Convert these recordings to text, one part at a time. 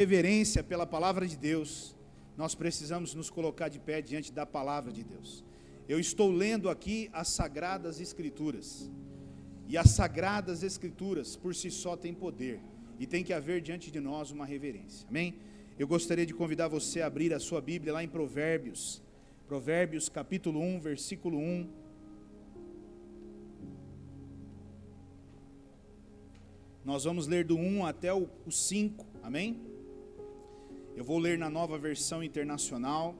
reverência pela palavra de Deus, nós precisamos nos colocar de pé diante da palavra de Deus. Eu estou lendo aqui as Sagradas Escrituras, e as Sagradas Escrituras por si só têm poder, e tem que haver diante de nós uma reverência, amém? Eu gostaria de convidar você a abrir a sua Bíblia lá em Provérbios, capítulo 1, versículo 1. Nós vamos ler do 1 até o 5, amém? Eu vou ler na Nova Versão Internacional,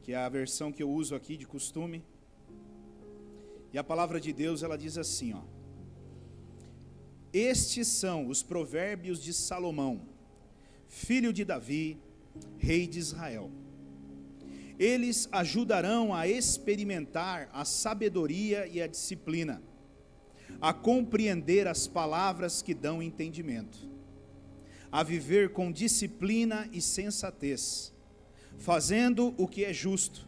que é a versão que eu uso aqui de costume. E a palavra de Deus, ela diz assim, ó: Estes são os provérbios de Salomão, filho de Davi, rei de Israel. Eles ajudarão a experimentar a sabedoria e a disciplina, a compreender as palavras que dão entendimento, a viver com disciplina e sensatez, fazendo o que é justo,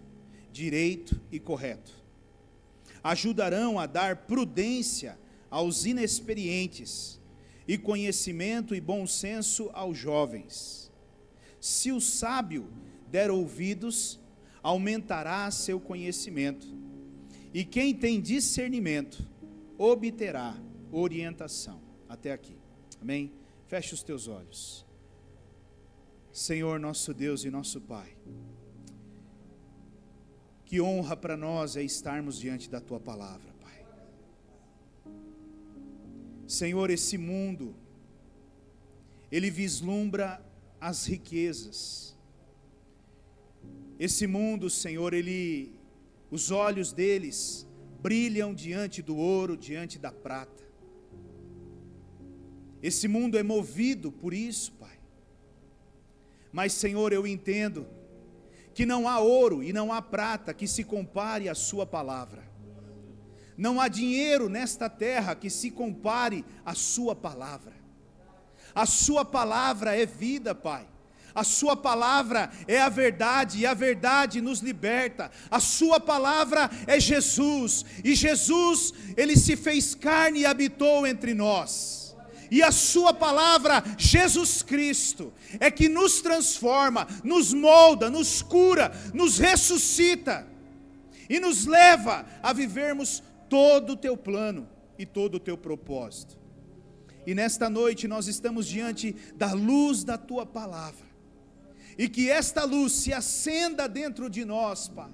direito e correto. Ajudarão a dar prudência aos inexperientes e conhecimento e bom senso aos jovens. Se o sábio der ouvidos, aumentará seu conhecimento, e quem tem discernimento obterá orientação. Até aqui, amém? Feche os teus olhos. Senhor, nosso Deus e nosso Pai, que honra para nós é estarmos diante da Tua palavra, Pai. Senhor, esse mundo, ele vislumbra as riquezas. Esse mundo, Senhor, os olhos deles brilham diante do ouro, diante da prata. Esse mundo é movido por isso, Pai. Mas, Senhor, eu entendo que não há ouro e não há prata que se compare à Sua palavra. Não há dinheiro nesta terra que se compare à Sua palavra. A Sua palavra é vida, Pai. A Sua palavra é a verdade, e a verdade nos liberta. A Sua palavra é Jesus, e Jesus, Ele se fez carne e habitou entre nós. E a Sua palavra, Jesus Cristo, é que nos transforma, nos molda, nos cura, nos ressuscita, e nos leva a vivermos todo o Teu plano e todo o Teu propósito. E nesta noite nós estamos diante da luz da Tua palavra, e que esta luz se acenda dentro de nós, Pai,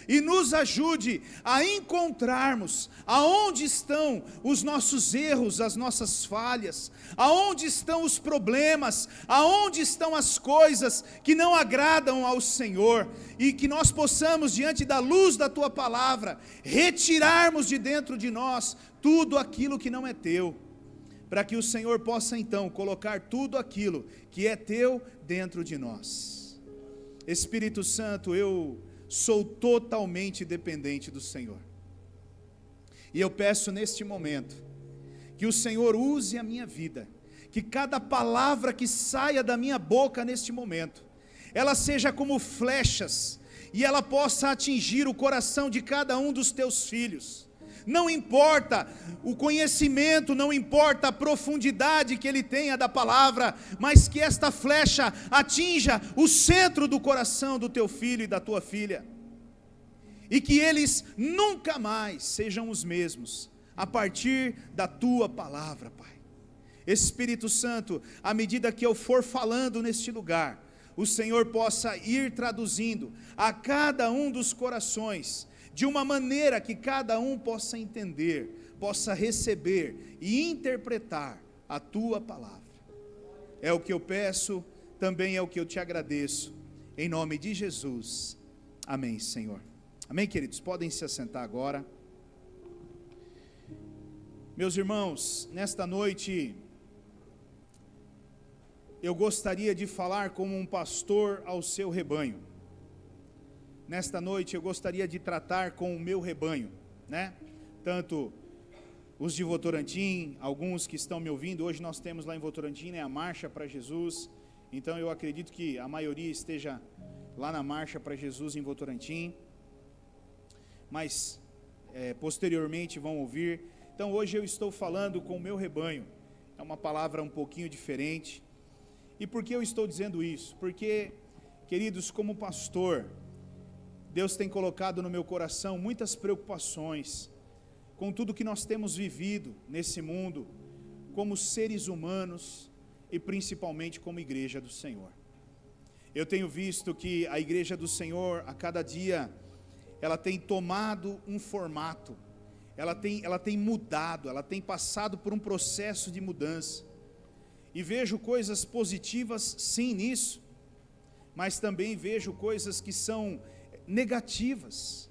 e nos ajude a encontrarmos aonde estão os nossos erros, as nossas falhas, aonde estão os problemas, aonde estão as coisas que não agradam ao Senhor, e que nós possamos, diante da luz da Tua palavra, retirarmos de dentro de nós tudo aquilo que não é Teu, para que o Senhor possa então colocar tudo aquilo que é Teu dentro de nós. Espírito Santo, eu sou totalmente dependente do Senhor, e eu peço neste momento que o Senhor use a minha vida, que cada palavra que saia da minha boca neste momento, ela seja como flechas, e ela possa atingir o coração de cada um dos Teus filhos. Não importa o conhecimento, não importa a profundidade que ele tenha da palavra, mas que esta flecha atinja o centro do coração do teu filho e da tua filha, e que eles nunca mais sejam os mesmos, a partir da tua palavra, Pai. Espírito Santo, à medida que eu for falando neste lugar, o Senhor possa ir traduzindo a cada um dos corações, de uma maneira que cada um possa entender, possa receber e interpretar a Tua palavra. É o que eu peço, também é o que eu Te agradeço, em nome de Jesus, amém, Senhor. Amém, queridos? Podem se assentar agora. Meus irmãos, nesta noite, eu gostaria de falar como um pastor ao seu rebanho. Nesta noite eu gostaria de tratar com o meu rebanho, né? Tanto os de Votorantim, alguns que estão me ouvindo, hoje nós temos lá em Votorantim, né, a Marcha para Jesus, então eu acredito que a maioria esteja lá na Marcha para Jesus em Votorantim, mas posteriormente vão ouvir. Então hoje eu estou falando com o meu rebanho, é uma palavra um pouquinho diferente, E por que eu estou dizendo isso? Porque, queridos, como pastor, Deus tem colocado no meu coração muitas preocupações com tudo que nós temos vivido nesse mundo, como seres humanos e principalmente como igreja do Senhor. Eu tenho visto que a igreja do Senhor, a cada dia, ela tem tomado um formato, ela tem mudado, ela tem passado por um processo de mudança. E vejo coisas positivas, sim, nisso, mas também vejo coisas que são negativas.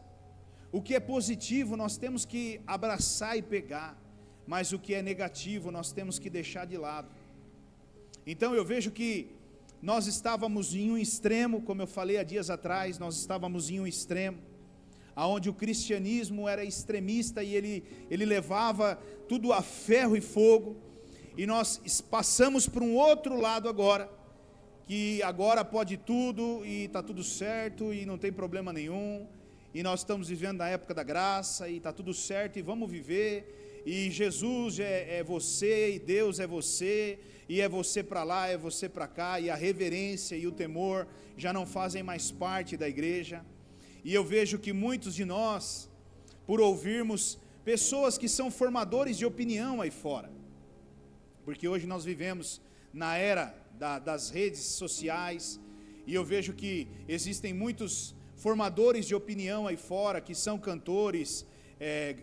O que é positivo nós temos que abraçar e pegar, mas o que é negativo nós temos que deixar de lado. Então eu vejo que nós estávamos em um extremo, como eu falei há dias atrás, nós estávamos em um extremo, onde o cristianismo era extremista e ele levava tudo a ferro e fogo, e nós passamos para um outro lado agora, que agora pode tudo e está tudo certo e não tem problema nenhum, e nós estamos vivendo na época da graça e está tudo certo e vamos viver, e Jesus é você e Deus é você, e é você para lá, é você para cá, e a reverência e o temor já não fazem mais parte da igreja. E eu vejo que muitos de nós, por ouvirmos pessoas que são formadores de opinião aí fora, porque hoje nós vivemos na era das redes sociais, e eu vejo que existem muitos formadores de opinião aí fora, que são cantores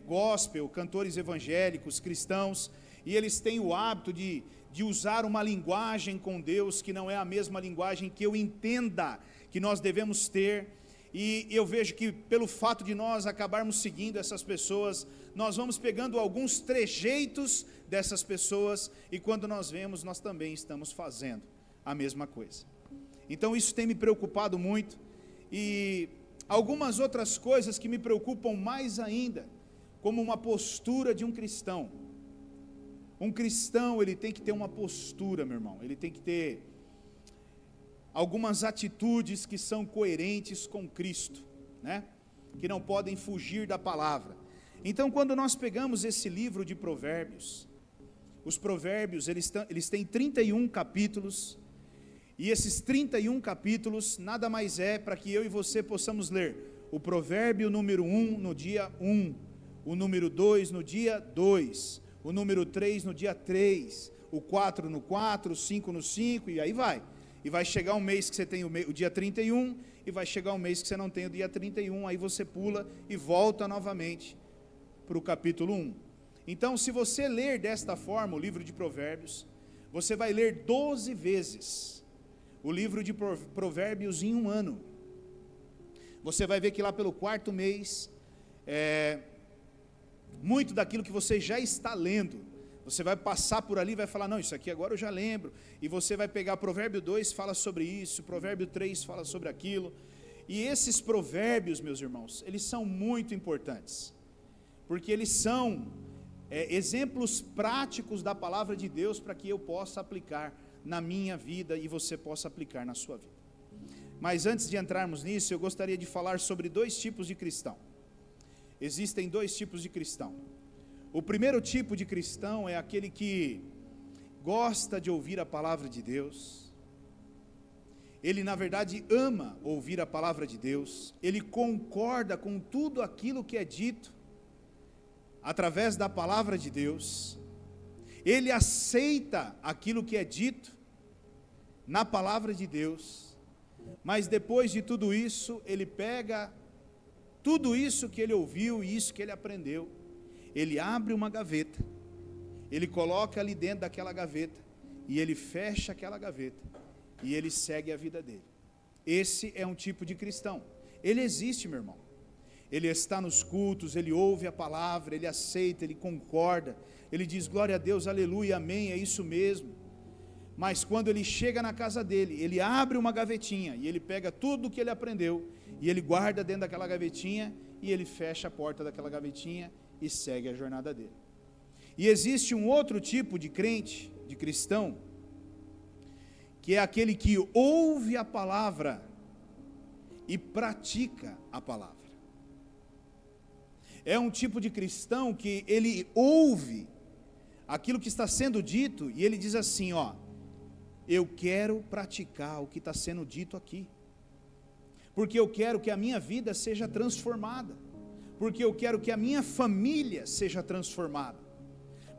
gospel, cantores evangélicos, cristãos, e eles têm o hábito de usar uma linguagem com Deus, que não é a mesma linguagem que eu entenda que nós devemos ter, e eu vejo que pelo fato de nós acabarmos seguindo essas pessoas, nós vamos pegando alguns trejeitos dessas pessoas, e quando nós vemos, nós também estamos fazendo a mesma coisa. Então isso tem me preocupado muito, e algumas outras coisas que me preocupam mais ainda, como uma postura de um cristão. Um cristão, ele tem que ter uma postura, meu irmão, ele tem que ter algumas atitudes que são coerentes com Cristo, né? Que não podem fugir da palavra. Então, quando nós pegamos esse livro de Provérbios, os Provérbios, eles têm 31 capítulos, e esses 31 capítulos nada mais é para que eu e você possamos ler o provérbio número 1 no dia 1, o número 2 no dia 2, o número 3 no dia 3, o 4 no 4, o 5 no 5, e aí vai. E vai chegar um mês que você tem o dia 31, e vai chegar um mês que você não tem o dia 31, aí você pula e volta novamente para o capítulo 1. Então, se você ler desta forma o livro de Provérbios, você vai ler 12 vezes o livro de Provérbios em um ano. Você vai ver que lá pelo quarto mês, muito daquilo que você já está lendo, você vai passar por ali e vai falar, não, isso aqui agora eu já lembro, e você vai pegar Provérbio 2, fala sobre isso, Provérbio 3 fala sobre aquilo, e esses provérbios, meus irmãos, eles são muito importantes, porque eles são exemplos práticos da palavra de Deus, para que eu possa aplicar na minha vida, e você possa aplicar na sua vida. Mas antes de entrarmos nisso, eu gostaria de falar sobre dois tipos de cristão. Existem dois tipos de cristão. O primeiro tipo de cristão é aquele que gosta de ouvir a palavra de Deus. Ele, na verdade, ama ouvir a palavra de Deus. Ele concorda com tudo aquilo que é dito através da palavra de Deus. Ele aceita aquilo que é dito na palavra de Deus. Mas depois de tudo isso, ele pega tudo isso que ele ouviu e isso que ele aprendeu, ele abre uma gaveta, ele coloca ali dentro daquela gaveta, e ele fecha aquela gaveta, e ele segue a vida dele. Esse é um tipo de cristão. Ele existe, meu irmão. Ele está nos cultos, ele ouve a palavra, ele aceita, ele concorda, ele diz glória a Deus, aleluia, amém, é isso mesmo. Mas quando ele chega na casa dele, ele abre uma gavetinha, e ele pega tudo o que ele aprendeu, e ele guarda dentro daquela gavetinha, e ele fecha a porta daquela gavetinha, e segue a jornada dele. E existe um outro tipo de crente, de cristão, que é aquele que ouve a palavra e pratica a palavra. É um tipo de cristão que ele ouve aquilo que está sendo dito, e ele diz assim, eu quero praticar o que está sendo dito aqui, porque eu quero que a minha vida seja transformada, porque eu quero que a minha família seja transformada,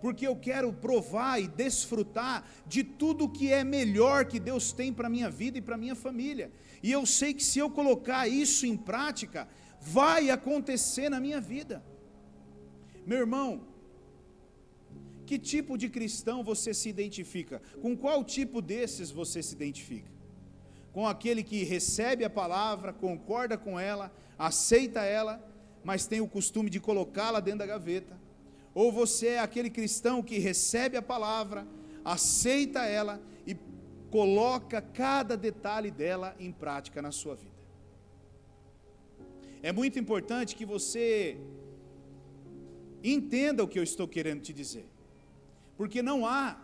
porque eu quero provar e desfrutar de tudo que é melhor que Deus tem para a minha vida e para a minha família, e eu sei que se eu colocar isso em prática, vai acontecer na minha vida. Meu irmão, que tipo de cristão você se identifica? Com qual tipo desses você se identifica? Com aquele que recebe a palavra, concorda com ela, aceita ela, mas tem o costume de colocá-la dentro da gaveta? Ou você é aquele cristão que recebe a palavra, aceita ela e coloca cada detalhe dela em prática na sua vida? É muito importante que você entenda o que eu estou querendo te dizer, porque não há,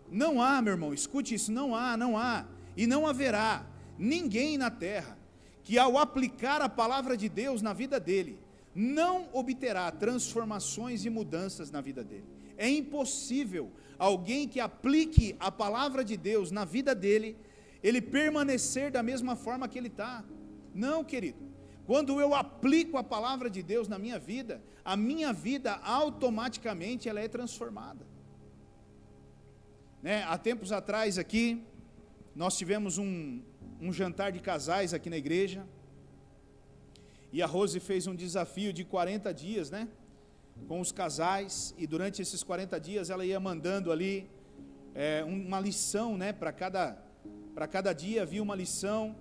meu irmão, escute isso, não há e não haverá ninguém na terra que, ao aplicar a palavra de Deus na vida dele, não obterá transformações e mudanças na vida dele. É impossível alguém que aplique a palavra de Deus na vida dele, ele permanecer da mesma forma que ele está. Não, querido. Quando eu aplico a palavra de Deus na minha vida, a minha vida automaticamente ela é transformada. Há tempos atrás aqui, nós tivemos um jantar de casais aqui na igreja, e a Rose fez um desafio de 40 dias, com os casais, e durante esses 40 dias ela ia mandando ali uma lição, para cada dia havia uma lição,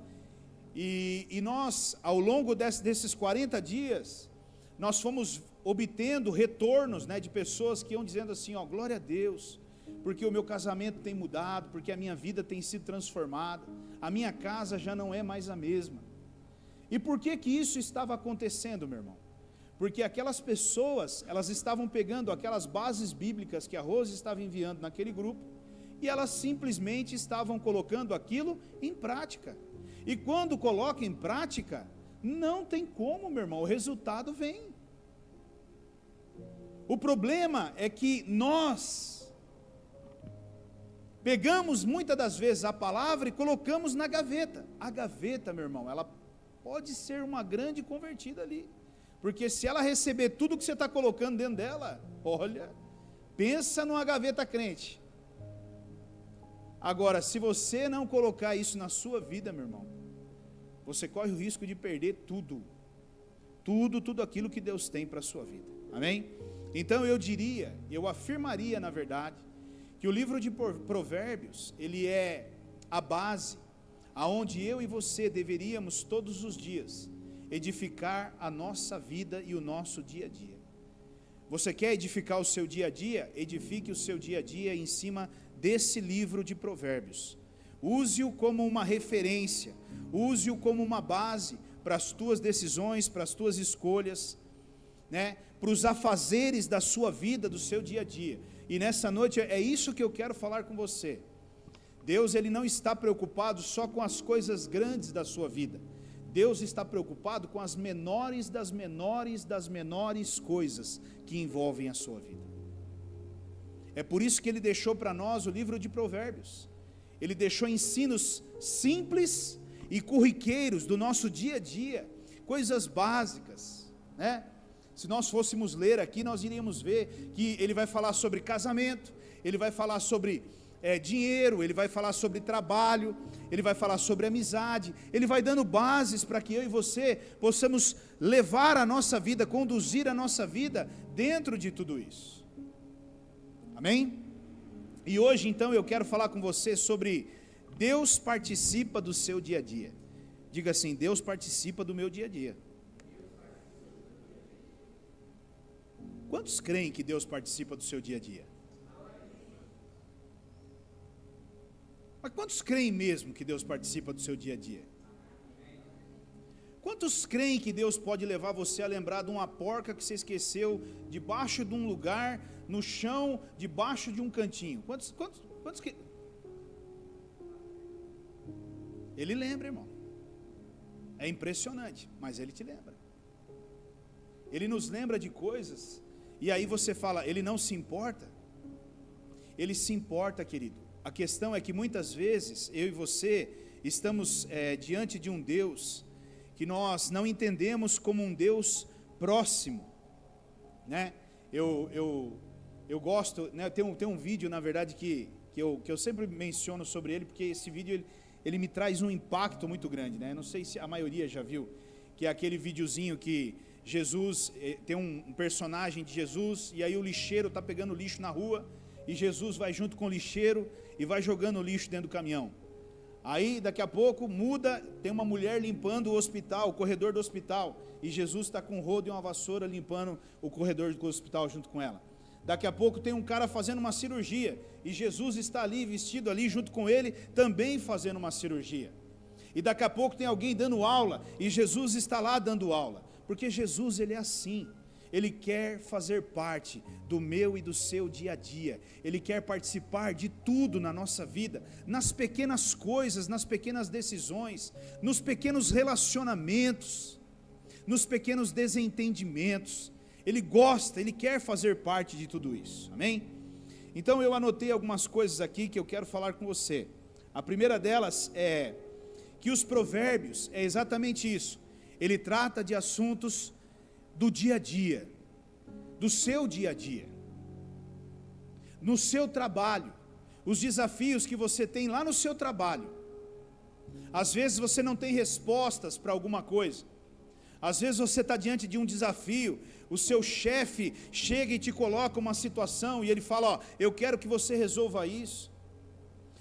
e nós, ao longo desses 40 dias, nós fomos obtendo retornos, de pessoas que iam dizendo assim, glória a Deus, porque o meu casamento tem mudado, porque a minha vida tem sido transformada, a minha casa já não é mais a mesma. E por que isso estava acontecendo, meu irmão? Porque aquelas pessoas, elas estavam pegando aquelas bases bíblicas que a Rose estava enviando naquele grupo, e elas simplesmente estavam colocando aquilo em prática. E quando coloca em prática, não tem como, meu irmão, o resultado vem. O problema é que nós pegamos muitas das vezes a palavra e colocamos na gaveta. A gaveta, meu irmão, ela pode ser uma grande convertida ali, porque se ela receber tudo que você está colocando dentro dela, olha, pensa numa gaveta crente. Agora, se você não colocar isso na sua vida, meu irmão, você corre o risco de perder tudo aquilo que Deus tem para a sua vida, amém? Então eu afirmaria na verdade, que o livro de Provérbios, ele é a base, aonde eu e você deveríamos todos os dias edificar a nossa vida e o nosso dia a dia. Você quer edificar o seu dia a dia? Edifique o seu dia a dia em cima desse livro de Provérbios. Use-o como uma referência, use-o como uma base para as tuas decisões, para as tuas escolhas, para os afazeres da sua vida, do seu dia a dia. E nessa noite é isso que eu quero falar com você. Deus, ele não está preocupado só com as coisas grandes da sua vida. Deus está preocupado com as menores das menores coisas que envolvem a sua vida. É por isso que ele deixou para nós o livro de Provérbios. Ele deixou ensinos simples e corriqueiros do nosso dia a dia, coisas básicas, Se nós fôssemos ler aqui, nós iríamos ver que ele vai falar sobre casamento, ele vai falar sobre dinheiro, ele vai falar sobre trabalho, ele vai falar sobre amizade, ele vai dando bases para que eu e você possamos levar a nossa vida, conduzir a nossa vida dentro de tudo isso. Amém? E hoje então eu quero falar com você sobre Deus participa do seu dia a dia. Diga assim, Deus participa do meu dia a dia. Quantos creem que Deus participa do seu dia a dia? Mas quantos creem mesmo que Deus participa do seu dia a dia? Quantos creem que Deus pode levar você a lembrar de uma porca que você esqueceu debaixo de um lugar, no chão, debaixo de um cantinho? Quantos que... Ele lembra, irmão. É impressionante, mas Ele te lembra. Ele nos lembra de coisas. E aí você fala, Ele não se importa? Ele se importa, querido. A questão é que muitas vezes, eu e você, estamos diante de um Deus que nós não entendemos como um Deus próximo, né? Eu gosto, né? Tem um vídeo, na verdade, que eu sempre menciono sobre ele, porque esse vídeo, ele me traz um impacto muito grande, né? Não sei se a maioria já viu, que é aquele videozinho que Jesus, tem um personagem de Jesus, e aí o lixeiro está pegando lixo na rua, e Jesus vai junto com o lixeiro, e vai jogando o lixo dentro do caminhão. Aí daqui a pouco muda, tem uma mulher limpando o hospital, o corredor do hospital, e Jesus está com um rodo e uma vassoura limpando o corredor do hospital junto com ela. Daqui a pouco tem um cara fazendo uma cirurgia, e Jesus está ali, vestido ali junto com ele, também fazendo uma cirurgia. E daqui a pouco tem alguém dando aula, e Jesus está lá dando aula, porque Jesus, ele é assim. Ele quer fazer parte do meu e do seu dia a dia. Ele quer participar de tudo na nossa vida, nas pequenas coisas, nas pequenas decisões, nos pequenos relacionamentos, nos pequenos desentendimentos. Ele gosta, ele quer fazer parte de tudo isso, amém? Então eu anotei algumas coisas aqui que eu quero falar com você. A primeira delas é que os provérbios é exatamente isso. Ele trata de assuntos do dia a dia, do seu dia a dia, no seu trabalho, os desafios que você tem lá no seu trabalho. Às vezes você não tem respostas para alguma coisa, às vezes você está diante de um desafio, o seu chefe chega e te coloca uma situação, e ele fala, ó, eu quero que você resolva isso,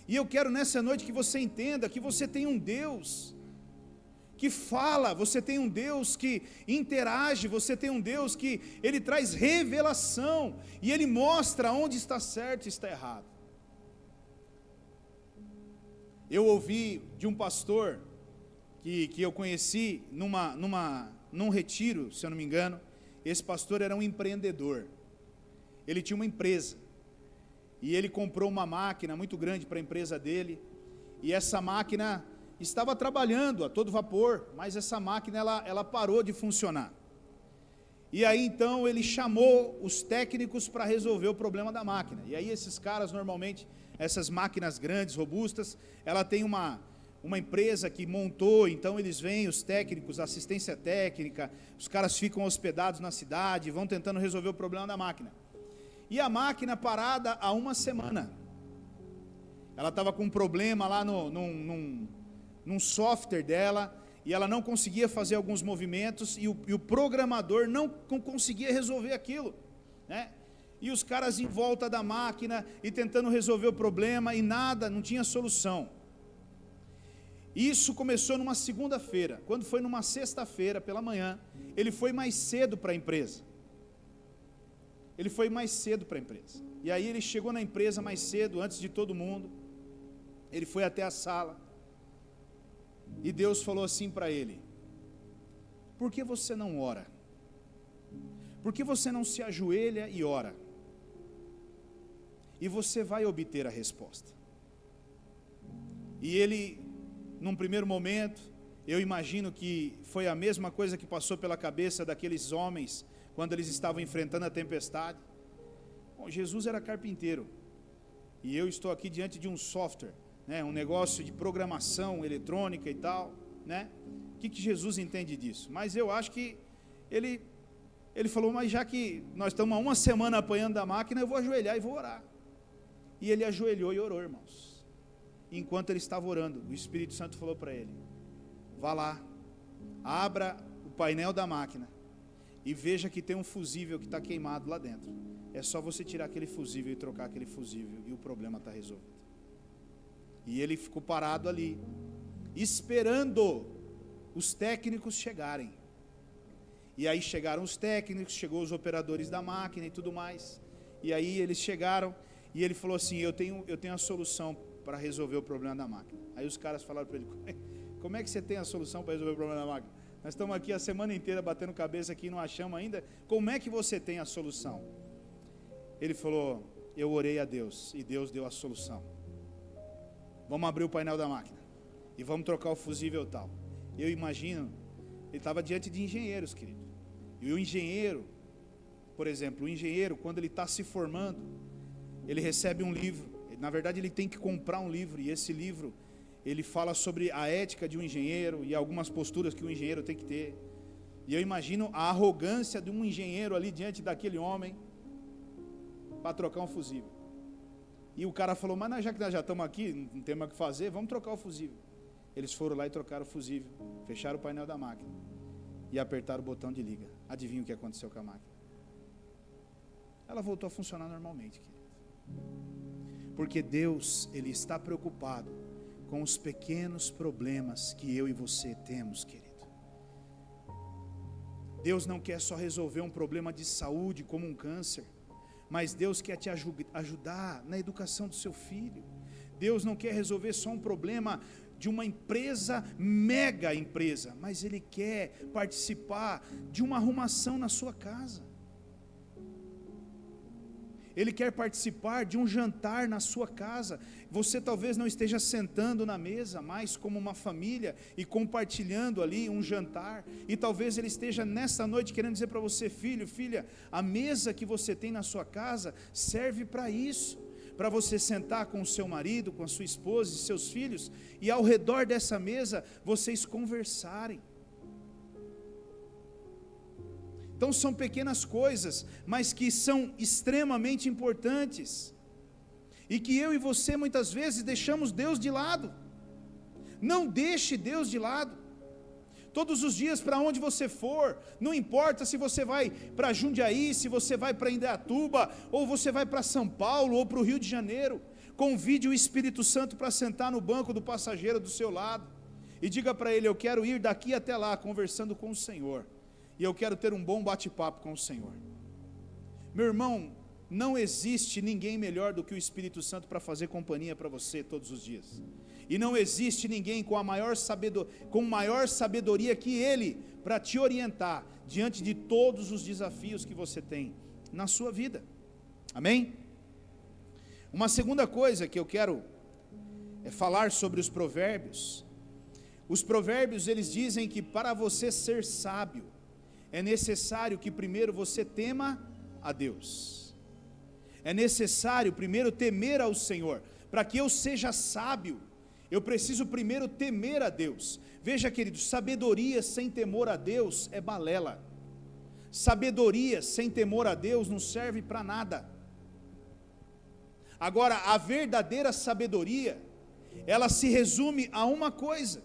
e eu quero nessa noite que você entenda que você tem um Deus que fala, você tem um Deus que interage, você tem um Deus que ele traz revelação, e ele mostra onde está certo e está errado. Eu ouvi de um pastor que eu conheci num retiro, se eu não me engano. Esse pastor era um empreendedor, ele tinha uma empresa, e ele comprou uma máquina muito grande para a empresa dele, e essa máquina estava trabalhando a todo vapor, mas essa máquina ela parou de funcionar. E aí então ele chamou os técnicos para resolver o problema da máquina. E aí esses caras, normalmente, essas máquinas grandes, robustas, ela tem uma empresa que montou, então eles vêm, os técnicos, assistência técnica, os caras ficam hospedados na cidade, vão tentando resolver o problema da máquina. E a máquina parada há uma semana. Ela estava com um problema lá num software dela, e ela não conseguia fazer alguns movimentos, e o programador não conseguia resolver aquilo, né? E os caras em volta da máquina, e tentando resolver o problema, e nada, não tinha solução. Isso começou numa segunda-feira. Quando foi numa sexta-feira, pela manhã, ele foi mais cedo para a empresa. E aí ele chegou na empresa mais cedo, antes de todo mundo, ele foi até a sala, e Deus falou assim para ele: por que você não ora? Por que você não se ajoelha e ora? E você vai obter a resposta. E ele, num primeiro momento, eu imagino que foi a mesma coisa que passou pela cabeça daqueles homens, quando eles estavam enfrentando a tempestade. Bom, Jesus era carpinteiro, e eu estou aqui diante de um software, né, um negócio de programação eletrônica e tal, né? O que Jesus entende disso? Mas eu acho que ele falou, mas já que nós estamos há uma semana apanhando da máquina, eu vou ajoelhar e vou orar. E ele ajoelhou e orou, irmãos. E enquanto ele estava orando, o Espírito Santo falou para ele: vá lá, abra o painel da máquina e veja que tem um fusível que está queimado lá dentro. É só você tirar aquele fusível e trocar aquele fusível, e o problema está resolvido. E ele ficou parado ali, esperando os técnicos chegarem. E aí chegaram os técnicos, chegou os operadores da máquina e tudo mais. E aí eles chegaram, e ele falou assim: eu tenho a solução para resolver o problema da máquina. Aí os caras falaram para ele: como é que você tem a solução para resolver o problema da máquina? Nós estamos aqui a semana inteira batendo cabeça aqui e não achamos ainda. Como é que você tem a solução? Ele falou: eu orei a Deus, e Deus deu a solução. Vamos abrir o painel da máquina e vamos trocar o fusível tal. Eu imagino, ele estava diante de engenheiros, querido. E o engenheiro, por exemplo, quando ele está se formando, ele recebe um livro, Na verdade, ele tem que comprar um livro, e esse livro, ele fala sobre a ética de um engenheiro e algumas posturas que um engenheiro tem que ter. E eu imagino a arrogância de um engenheiro ali diante daquele homem para trocar um fusível. E o cara falou, mas já que nós já estamos aqui, não temos o que fazer, vamos trocar o fusível. Eles foram lá e trocaram o fusível, fecharam o painel da máquina e apertaram o botão de liga. Adivinha o que aconteceu com a máquina? Ela voltou a funcionar normalmente, querido. Porque Deus, Ele está preocupado com os pequenos problemas que eu e você temos, querido. Deus não quer só resolver um problema de saúde como um câncer, mas Deus quer te ajudar na educação do seu filho. Deus não quer resolver só um problema de uma empresa, mega empresa, mas Ele quer participar de uma arrumação na sua casa. Ele quer participar de um jantar na sua casa. Você talvez não esteja sentando na mesa, mas como uma família e compartilhando ali um jantar. E talvez Ele esteja nessa noite querendo dizer para você, filho, filha, a mesa que você tem na sua casa serve para isso. Para você sentar com o seu marido, com a sua esposa e seus filhos, e ao redor dessa mesa vocês conversarem. Então são pequenas coisas, mas que são extremamente importantes, e que eu e você muitas vezes deixamos Deus de lado. Não deixe Deus de lado. Todos os dias, para onde você for, não importa se você vai para Jundiaí, se você vai para Indaiatuba, ou você vai para São Paulo, ou para o Rio de Janeiro, convide o Espírito Santo para sentar no banco do passageiro do seu lado, e diga para ele, eu quero ir daqui até lá, conversando com o Senhor, e eu quero ter um bom bate-papo com o Senhor. Meu irmão, não existe ninguém melhor do que o Espírito Santo para fazer companhia para você todos os dias. E não existe ninguém com maior sabedoria que Ele, para te orientar, diante de todos os desafios que você tem na sua vida. Amém? Uma segunda coisa que eu quero falar sobre os provérbios. Os provérbios, eles dizem que para você ser sábio, é necessário que primeiro você tema a Deus. É necessário primeiro temer ao Senhor. Para que eu seja sábio, eu preciso primeiro temer a Deus. Veja, querido, sabedoria sem temor a Deus é balela. Sabedoria sem temor a Deus não serve para nada. Agora, a verdadeira sabedoria, ela se resume a uma coisa: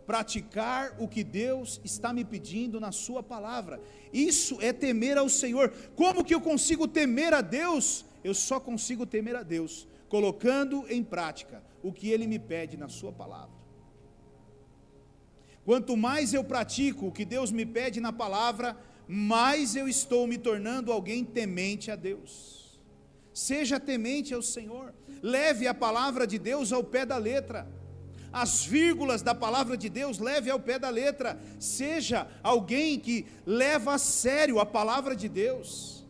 praticar o que Deus está me pedindo na sua palavra. Isso é temer ao Senhor. Como que eu consigo temer a Deus? Eu só consigo temer a Deus colocando em prática o que Ele me pede na sua palavra. Quanto mais eu pratico o que Deus me pede na palavra, mais eu estou me tornando alguém temente a Deus. Seja temente ao Senhor, leve a palavra de Deus ao pé da letra, as vírgulas da palavra de Deus leve ao pé da letra, seja alguém que leva a sério a palavra de Deus.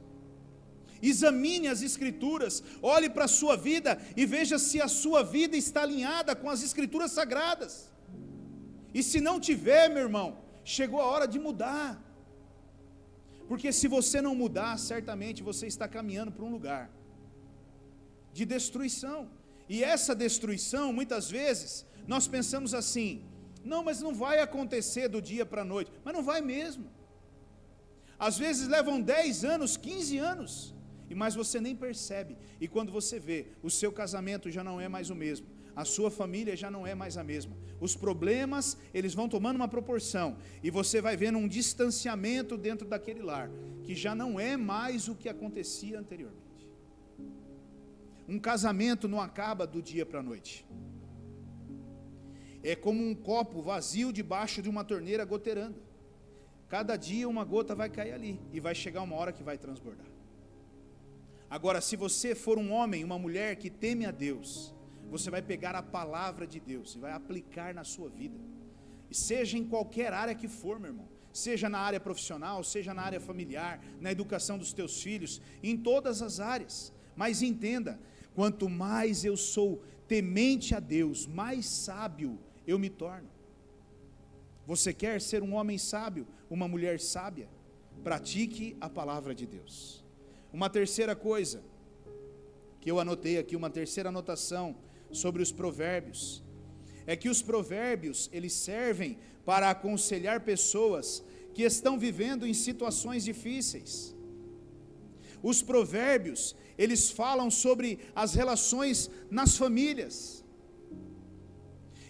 Examine as Escrituras, olhe para a sua vida e veja se a sua vida está alinhada com as Escrituras sagradas. E se não tiver, meu irmão, chegou a hora de mudar. Porque se você não mudar, certamente você está caminhando para um lugar de destruição. E essa destruição, muitas vezes, nós pensamos assim, não, mas não vai acontecer do dia para a noite. Mas não vai mesmo. Às vezes levam 10 anos, 15 anos, mas você nem percebe, e quando você vê, o seu casamento já não é mais o mesmo, a sua família já não é mais a mesma, os problemas, eles vão tomando uma proporção, e você vai vendo um distanciamento dentro daquele lar, que já não é mais o que acontecia anteriormente. Um casamento não acaba do dia para a noite, é como um copo vazio debaixo de uma torneira goteirando, cada dia uma gota vai cair ali, e vai chegar uma hora que vai transbordar. Agora, se você for um homem, uma mulher que teme a Deus, você vai pegar a palavra de Deus e vai aplicar na sua vida, e seja em qualquer área que for, meu irmão, seja na área profissional, seja na área familiar, na educação dos teus filhos, em todas as áreas, mas entenda, quanto mais eu sou temente a Deus, mais sábio eu me torno. Você quer ser um homem sábio, uma mulher sábia? Pratique a palavra de Deus. Uma terceira coisa, que eu anotei aqui, uma terceira anotação sobre os provérbios, é que os provérbios, eles servem para aconselhar pessoas que estão vivendo em situações difíceis. Os provérbios, eles falam sobre as relações nas famílias.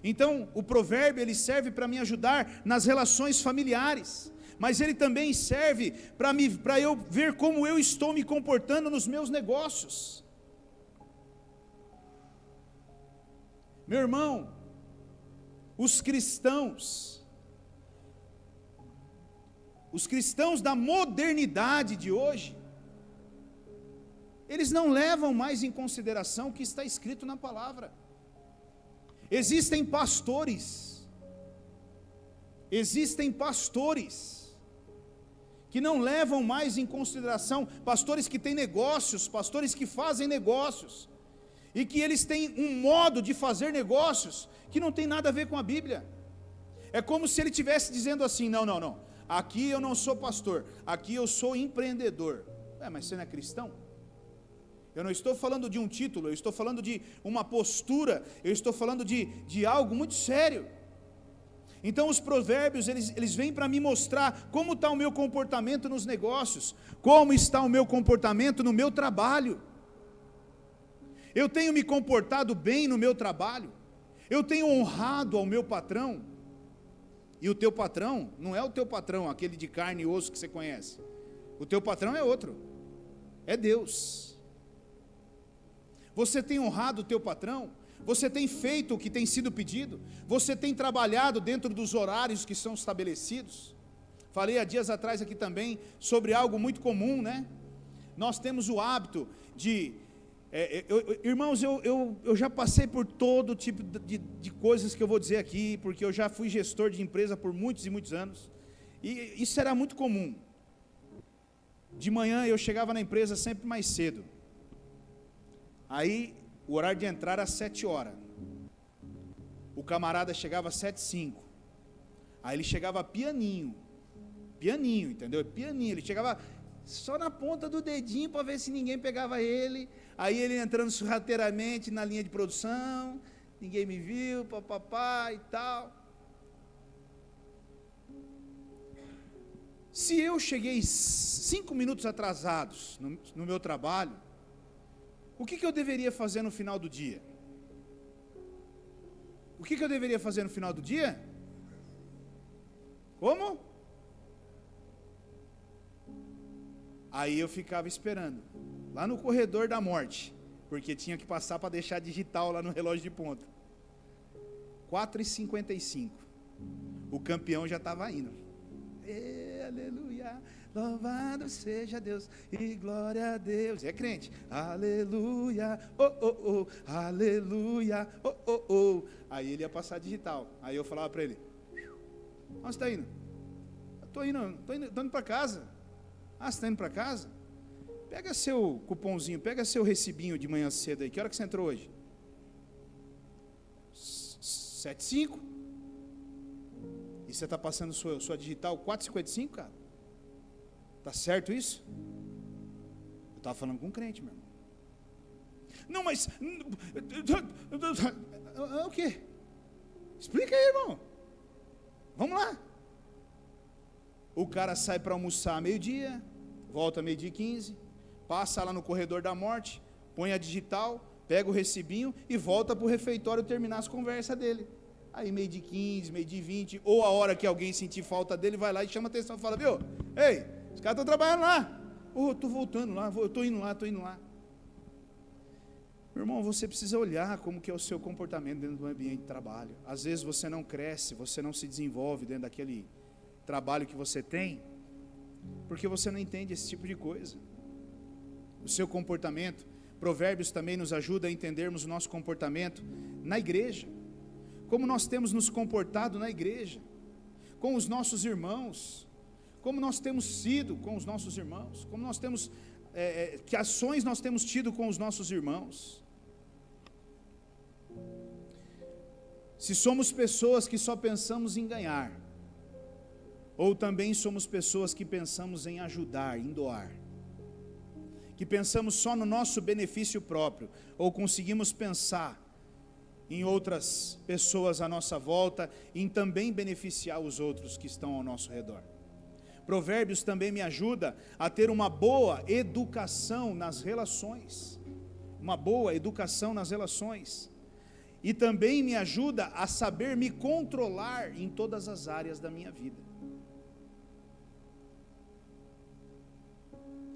Então, o provérbio, ele serve para me ajudar nas relações familiares, mas ele também serve para eu ver como eu estou me comportando nos meus negócios. Meu irmão, os cristãos da modernidade de hoje, eles não levam mais em consideração o que está escrito na palavra. Existem pastores que não levam mais em consideração, pastores que têm negócios, pastores que fazem negócios, e que eles têm um modo de fazer negócios que não tem nada a ver com a Bíblia. É como se ele estivesse dizendo assim: não, aqui eu não sou pastor, aqui eu sou empreendedor. Mas você não é cristão? Eu não estou falando de um título, eu estou falando de uma postura, eu estou falando de algo muito sério. Então os provérbios, eles vêm para me mostrar como está o meu comportamento nos negócios, como está o meu comportamento no meu trabalho. Eu tenho me comportado bem no meu trabalho? Eu tenho honrado ao meu patrão? E o teu patrão não é o teu patrão, aquele de carne e osso que você conhece. O teu patrão é outro, é Deus. Você tem honrado o teu patrão? Você tem feito o que tem sido pedido? Você tem trabalhado dentro dos horários que são estabelecidos? Falei há dias atrás aqui também sobre algo muito comum, né? Nós temos o hábito de... irmãos, eu já passei por todo tipo de coisas que eu vou dizer aqui, porque eu já fui gestor de empresa por muitos e muitos anos, e isso era muito comum. De manhã eu chegava na empresa sempre mais cedo, aí o horário de entrar era 7 horas, o camarada chegava às 7h05, aí ele chegava pianinho, entendeu? Pianinho, ele chegava só na ponta do dedinho para ver se ninguém pegava ele. Aí ele entrando sorrateiramente na linha de produção, ninguém me viu, papapá e tal. Se eu cheguei 5 minutos atrasados no meu trabalho, o que eu deveria fazer no final do dia? O que eu deveria fazer no final do dia? Como? Aí eu ficava esperando, lá no corredor da morte, porque tinha que passar para deixar digital lá no relógio de ponta. 4h55, o campeão já estava indo. Aleluia, louvado seja Deus e glória a Deus. É crente, aleluia, aleluia, Aí ele ia passar digital, aí eu falava para ele: onde você está indo? Estou indo para casa. Você está indo para casa? Pega seu cupomzinho, pega seu recibinho de manhã cedo aí. Que hora que você entrou hoje? 7h05? E você está passando sua digital 4h55, cara? Tá certo isso? Eu estava falando com um crente, meu irmão. Não, mas... O quê? Explica aí, irmão. Vamos lá. O cara sai para almoçar meio-dia, volta meio-dia e 15, passa lá no corredor da morte, põe a digital, pega o recibinho e volta para o refeitório terminar as conversas dele. Aí meio-dia e 15, meio-dia e 20, ou a hora que alguém sentir falta dele, vai lá e chama atenção e fala: viu, ei, os caras estão trabalhando lá. Eu estou voltando lá, eu estou indo lá. Meu irmão, você precisa olhar como que é o seu comportamento dentro do ambiente de trabalho. Às vezes você não cresce, você não se desenvolve dentro daquele trabalho que você tem, porque você não entende esse tipo de coisa. O seu comportamento, Provérbios também nos ajuda a entendermos o nosso comportamento na igreja, como nós temos nos comportado na igreja, com os nossos irmãos, como nós temos sido com os nossos irmãos, como nós temos, que ações nós temos tido com os nossos irmãos. Se somos pessoas que só pensamos em ganhar, ou também somos pessoas que pensamos em ajudar, em doar, que pensamos só no nosso benefício próprio, ou conseguimos pensar em outras pessoas à nossa volta, em também beneficiar os outros que estão ao nosso redor. Provérbios também me ajuda a ter uma boa educação nas relações, uma boa educação nas relações, e também me ajuda a saber me controlar em todas as áreas da minha vida.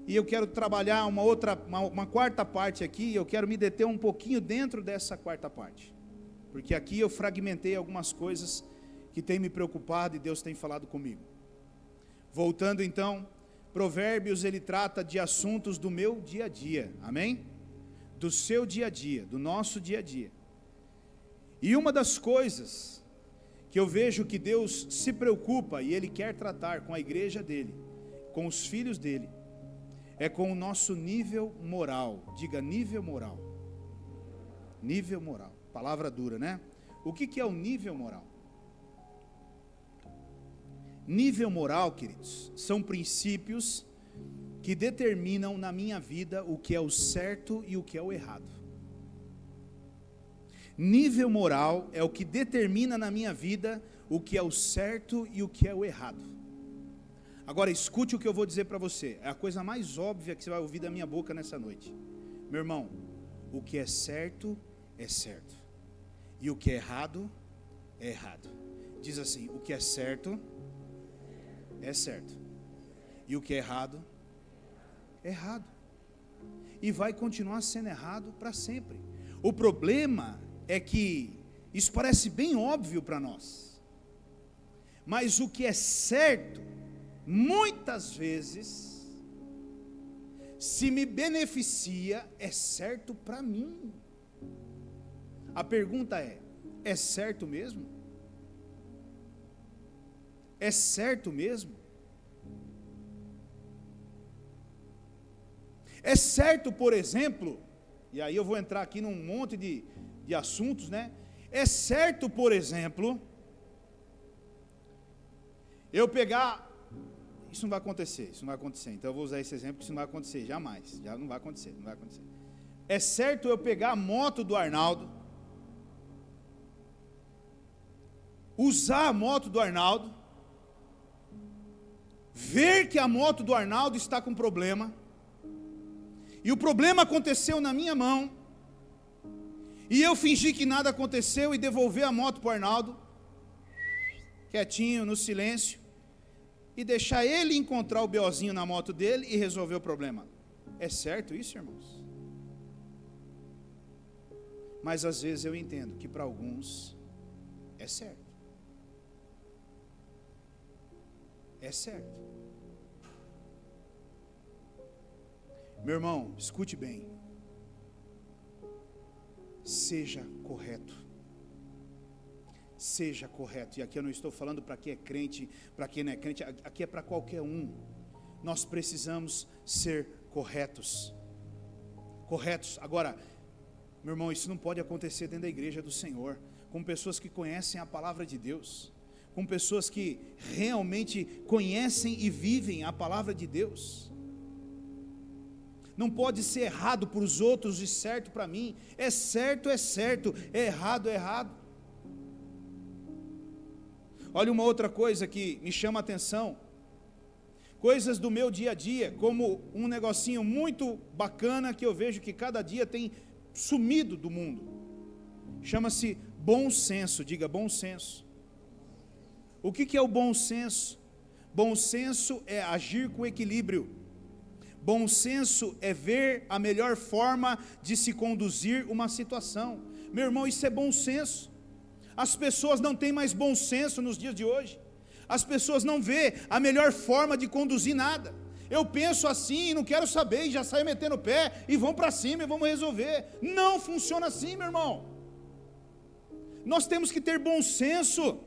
E eu quero trabalhar uma quarta parte aqui, eu quero me deter um pouquinho dentro dessa quarta parte, porque aqui eu fragmentei algumas coisas que têm me preocupado e Deus tem falado comigo. Voltando então, Provérbios ele trata de assuntos do meu dia a dia, amém? Do seu dia a dia, do nosso dia a dia. E uma das coisas que eu vejo que Deus se preocupa e Ele quer tratar com a igreja dele, com os filhos dele, é com o nosso nível moral. Diga nível moral. Nível moral, palavra dura, né? O que é o nível moral? Nível moral, queridos, são princípios que determinam na minha vida o que é o certo e o que é o errado. Nível moral é o que determina na minha vida o que é o certo e o que é o errado. Agora escute o que eu vou dizer para você, é a coisa mais óbvia que você vai ouvir da minha boca nessa noite. Meu irmão, o que é certo, e o que é errado. Diz assim, o que é certo, e o que é errado. E vai continuar sendo errado para sempre. O problema é que isso parece bem óbvio para nós, mas o que é certo, muitas vezes, se me beneficia, é certo para mim. A pergunta é certo mesmo? É certo mesmo? É certo, por exemplo, e aí eu vou entrar aqui num monte de assuntos, né? É certo, por exemplo, eu pegar, isso não vai acontecer, então eu vou usar esse exemplo, que isso não vai acontecer, jamais, não vai acontecer. É certo eu pegar a moto do Arnaldo, usar a moto do Arnaldo, ver que a moto do Arnaldo está com problema, e o problema aconteceu na minha mão, e eu fingi que nada aconteceu e devolver a moto para o Arnaldo, quietinho, no silêncio, e deixar ele encontrar o BOzinho na moto dele e resolver o problema. É certo isso, irmãos? Mas às vezes eu entendo que para alguns é certo. É certo. Meu irmão, escute bem. Seja correto. Seja correto. E aqui eu não estou falando para quem é crente, para quem não é crente, aqui é para qualquer um. Nós precisamos ser corretos. Corretos. Agora, meu irmão, isso não pode acontecer dentro da igreja do Senhor, com pessoas que conhecem a palavra de Deus, com pessoas que realmente conhecem e vivem a palavra de Deus. Não pode ser errado para os outros e certo para mim. É certo, é errado, é errado. Olha uma outra coisa que me chama a atenção. Coisas do meu dia a dia, como um negocinho muito bacana que eu vejo que cada dia tem sumido do mundo. Chama-se bom senso, diga bom senso. O que é o bom senso? Bom senso é agir com equilíbrio. Bom senso é ver a melhor forma de se conduzir uma situação. Meu irmão, isso é bom senso. As pessoas não têm mais bom senso nos dias de hoje. As pessoas não vê a melhor forma de conduzir nada. Eu penso assim, não quero saber, e já saio metendo o pé, e vão para cima e vamos resolver. Não funciona assim, meu irmão. Nós temos que ter bom senso.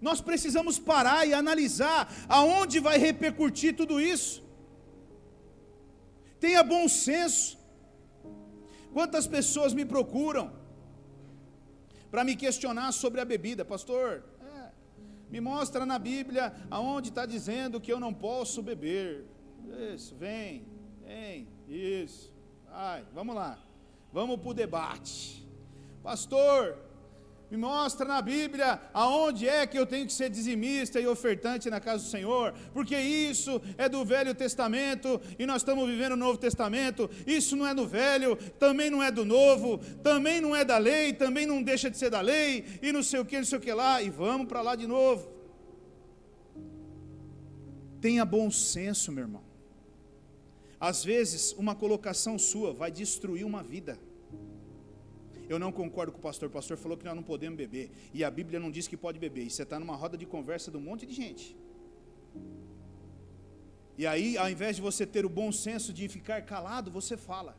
Nós precisamos parar e analisar aonde vai repercutir tudo isso. Tenha bom senso. Quantas pessoas me procuram para me questionar sobre a bebida? Pastor, me mostra na Bíblia aonde está dizendo que eu não posso beber. Isso, vem, Isso. Vai, vamos lá. Vamos para o debate. Pastor, me mostra na Bíblia aonde é que eu tenho que ser dizimista e ofertante na casa do Senhor, porque isso é do Velho Testamento e nós estamos vivendo o Novo Testamento. Isso não é do Velho, também não é do Novo, também não é da lei, também não deixa de ser da lei, e não sei o que lá, e vamos para lá de novo. Tenha bom senso, meu irmão. Às vezes, uma colocação sua vai destruir uma vida. Eu não concordo com o pastor falou que nós não podemos beber, e a Bíblia não diz que pode beber, e você está numa roda de conversa de um monte de gente. E aí, ao invés de você ter o bom senso de ficar calado, você fala.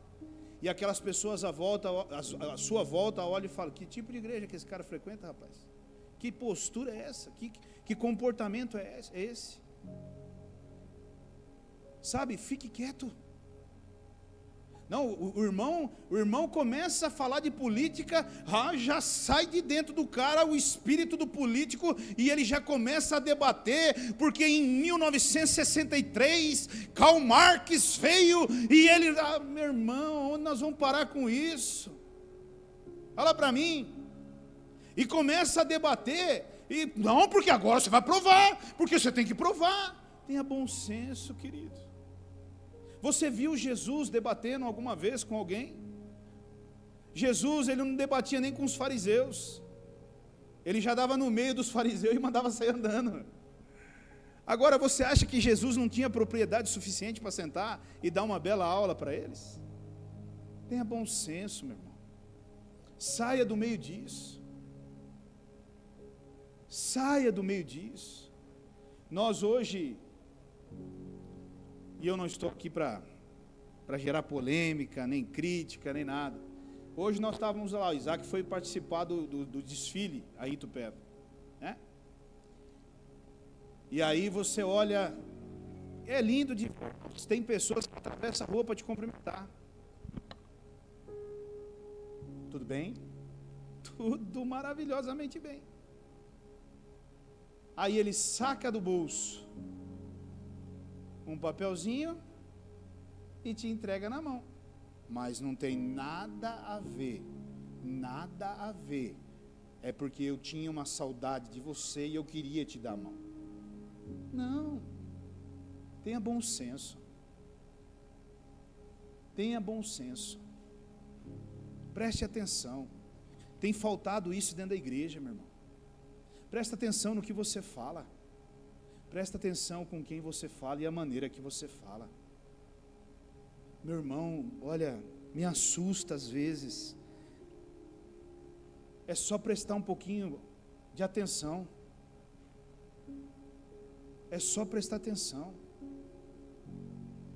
E aquelas pessoas à sua volta olham e falam: que tipo de igreja que esse cara frequenta, rapaz? Que postura é essa? Que comportamento é esse? Sabe, fique quieto. Não, o irmão começa a falar de política, já sai de dentro do cara o espírito do político, e ele já começa a debater, porque em 1963, Karl Marx veio, e ele, meu irmão, onde nós vamos parar com isso? Fala para mim. E começa a debater, e não, porque agora você vai provar, porque você tem que provar. Tenha bom senso, querido. Você viu Jesus debatendo alguma vez com alguém? Jesus, ele não debatia nem com os fariseus. Ele já dava no meio dos fariseus e mandava sair andando. Agora, você acha que Jesus não tinha propriedade suficiente para sentar e dar uma bela aula para eles? Tenha bom senso, meu irmão. Saia do meio disso. Saia do meio disso. Nós hoje... E eu não estou aqui para gerar polêmica, nem crítica, nem nada. Hoje nós estávamos lá, o Isaac foi participar do desfile aí em Itupeva, né? E aí você olha, é lindo, tem pessoas que atravessam a rua para te cumprimentar. Tudo bem? Tudo maravilhosamente bem. Aí ele saca do bolso um papelzinho e te entrega na mão, mas não tem nada a ver, é porque eu tinha uma saudade de você e eu queria te dar a mão. Não, tenha bom senso, preste atenção. Tem faltado isso dentro da igreja, meu irmão. Presta atenção no que você fala. Presta atenção com quem você fala e a maneira que você fala. Meu irmão, olha, me assusta às vezes. É só prestar um pouquinho de atenção. É só prestar atenção.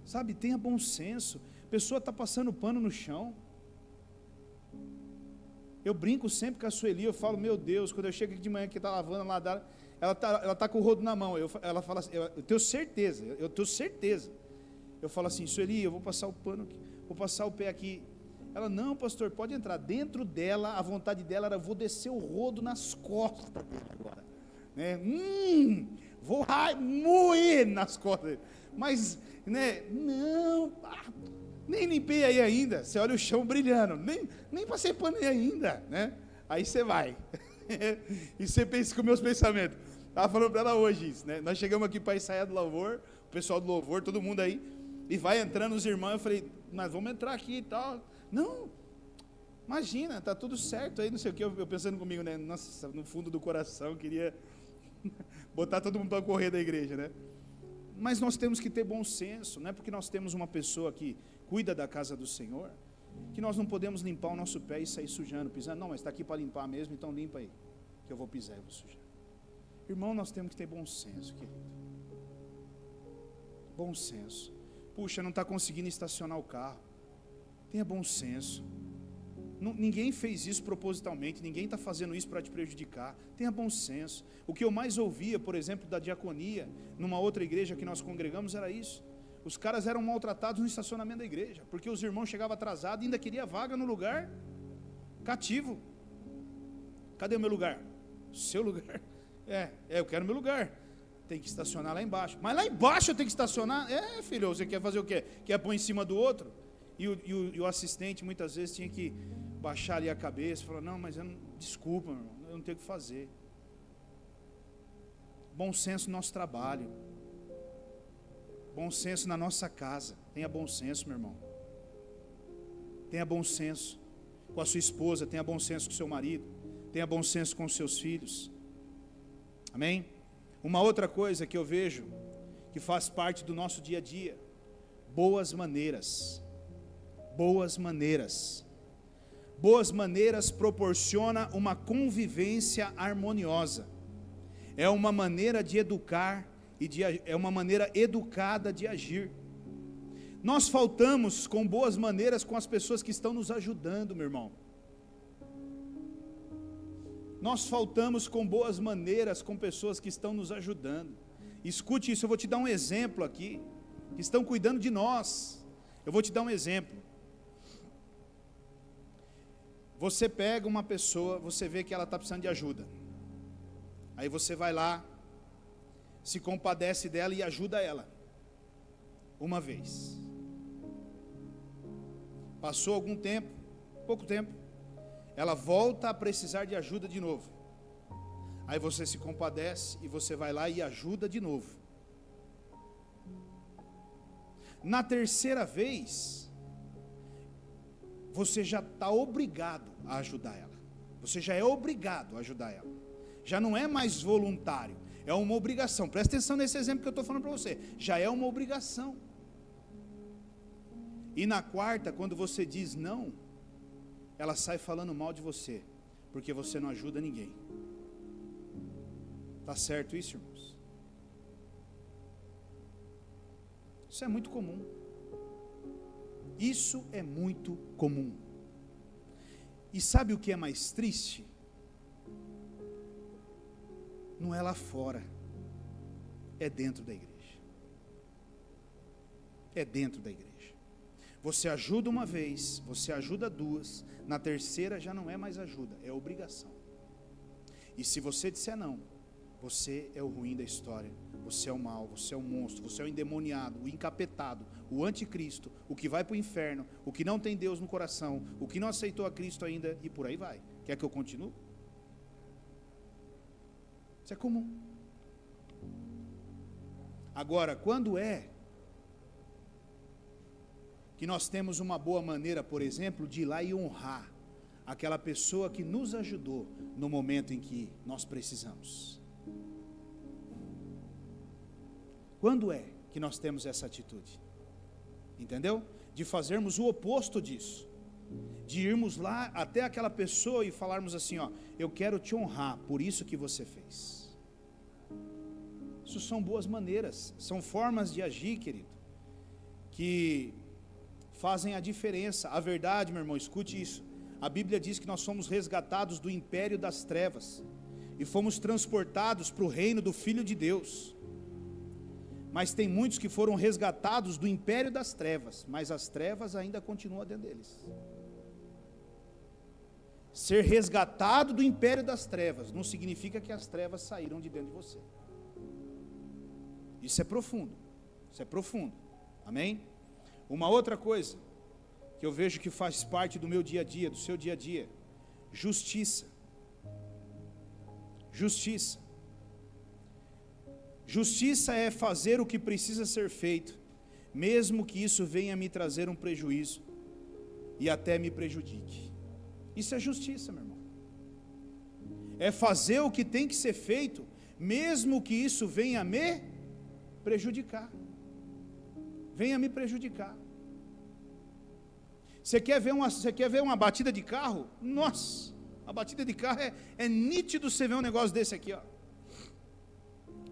Sabe, tenha bom senso. A pessoa está passando pano no chão. Eu brinco sempre com a Sueli, eu falo: meu Deus, quando eu chego aqui de manhã que está lavando lá dela, ela tá com o rodo na mão. Ela fala assim: eu tenho certeza. Eu falo assim: Sueli, eu vou passar o pano aqui, vou passar o pé aqui. Ela: não, pastor, pode entrar. Dentro dela, a vontade dela era: vou descer o rodo nas costas dele agora, né? Vou moer nas costas dele. Mas, né? Não, nem limpei aí ainda. Você olha o chão brilhando, nem passei pano aí ainda, né? Aí você vai. E você pensa com meus pensamentos. Estava falando para ela hoje isso, né? Nós chegamos aqui para ensaiar do louvor, o pessoal do louvor, todo mundo aí, e vai entrando os irmãos. Eu falei: nós vamos entrar aqui e tal. Não, imagina, tá tudo certo aí, não sei o que. Eu pensando comigo, né? Nossa, no fundo do coração eu queria botar todo mundo para correr da igreja, né? Mas nós temos que ter bom senso, não é porque nós temos uma pessoa que cuida da casa do Senhor que nós não podemos limpar o nosso pé e sair sujando, pisando. Não, mas está aqui para limpar mesmo, então limpa aí, que eu vou pisar e vou sujar. Irmão, nós temos que ter bom senso, querido. Bom senso. Puxa, não está conseguindo estacionar o carro. Tenha bom senso. Ninguém fez isso propositalmente, ninguém está fazendo isso para te prejudicar. Tenha bom senso. O que eu mais ouvia, por exemplo, da diaconia, numa outra igreja que nós congregamos, era isso. Os caras eram maltratados no estacionamento da igreja, porque os irmãos chegavam atrasados e ainda queriam vaga no lugar cativo. Cadê o meu lugar? Seu lugar? Eu quero meu lugar. Tem que estacionar lá embaixo. Mas lá embaixo eu tenho que estacionar? Filho, você quer fazer o quê? Quer pôr em cima do outro? E o assistente muitas vezes tinha que baixar ali a cabeça e falar, não, mas desculpa, meu irmão, eu não tenho o que fazer. Bom senso no nosso trabalho. Bom senso na nossa casa. Tenha bom senso, meu irmão. Tenha bom senso com a sua esposa, tenha bom senso com o seu marido, tenha bom senso com os seus filhos. Amém? Uma outra coisa que eu vejo, que faz parte do nosso dia a dia, boas maneiras. Boas maneiras. Boas maneiras proporciona uma convivência harmoniosa. É uma maneira de educar é uma maneira educada de agir. Nós faltamos com boas maneiras com as pessoas que estão nos ajudando, meu irmão. Nós faltamos com boas maneiras com pessoas que estão nos ajudando. Escute isso, eu vou te dar um exemplo aqui, que estão cuidando de nós. Eu vou te dar um exemplo. Você pega uma pessoa, você vê que ela está precisando de ajuda. Aí você vai lá, se compadece dela e ajuda ela. Uma vez. Passou algum tempo, pouco tempo, ela volta a precisar de ajuda de novo. Aí você se compadece e você vai lá e ajuda de novo. Na terceira vez, você já está obrigado a ajudar ela. Você já é obrigado a ajudar ela. Já não é mais voluntário, é uma obrigação. Presta atenção nesse exemplo que eu estou falando para você. Já é uma obrigação. E na quarta, quando você diz não, ela sai falando mal de você, porque você não ajuda ninguém. Está certo isso, irmãos? Isso é muito comum. Isso é muito comum. E sabe o que é mais triste? Não é lá fora, é dentro da igreja. É dentro da igreja. Você ajuda uma vez, você ajuda duas, na terceira já não é mais ajuda, é obrigação. E se você disser não, você é o ruim da história, você é o mal, você é o monstro, você é o endemoniado, o encapetado, o anticristo, o que vai para o inferno, o que não tem Deus no coração, o que não aceitou a Cristo ainda, e por aí vai. Quer que eu continue? Isso é comum. Agora, quando é que nós temos uma boa maneira, por exemplo, de ir lá e honrar aquela pessoa que nos ajudou no momento em que nós precisamos? Quando é que nós temos essa atitude? Entendeu? De fazermos o oposto disso. De irmos lá até aquela pessoa e falarmos assim, ó, eu quero te honrar por isso que você fez. Isso são boas maneiras, são formas de agir, querido, que fazem a diferença. A verdade, meu irmão, escute isso. A Bíblia diz que nós somos resgatados do império das trevas e fomos transportados para o reino do Filho de Deus. Mas tem muitos que foram resgatados do império das trevas, mas as trevas ainda continuam dentro deles. Ser resgatado do império das trevas não significa que as trevas saíram de dentro de você. Isso é profundo. Isso é profundo. Amém? Uma outra coisa que eu vejo que faz parte do meu dia a dia, do seu dia a dia, justiça. Justiça. Justiça é fazer o que precisa ser feito, mesmo que isso venha me trazer um prejuízo e até me prejudique. Isso é justiça, meu irmão. É fazer o que tem que ser feito, mesmo que isso venha me prejudicar. Venha me prejudicar. Você quer ver uma batida de carro? Nossa, a batida de carro é nítido você ver um negócio desse aqui, ó.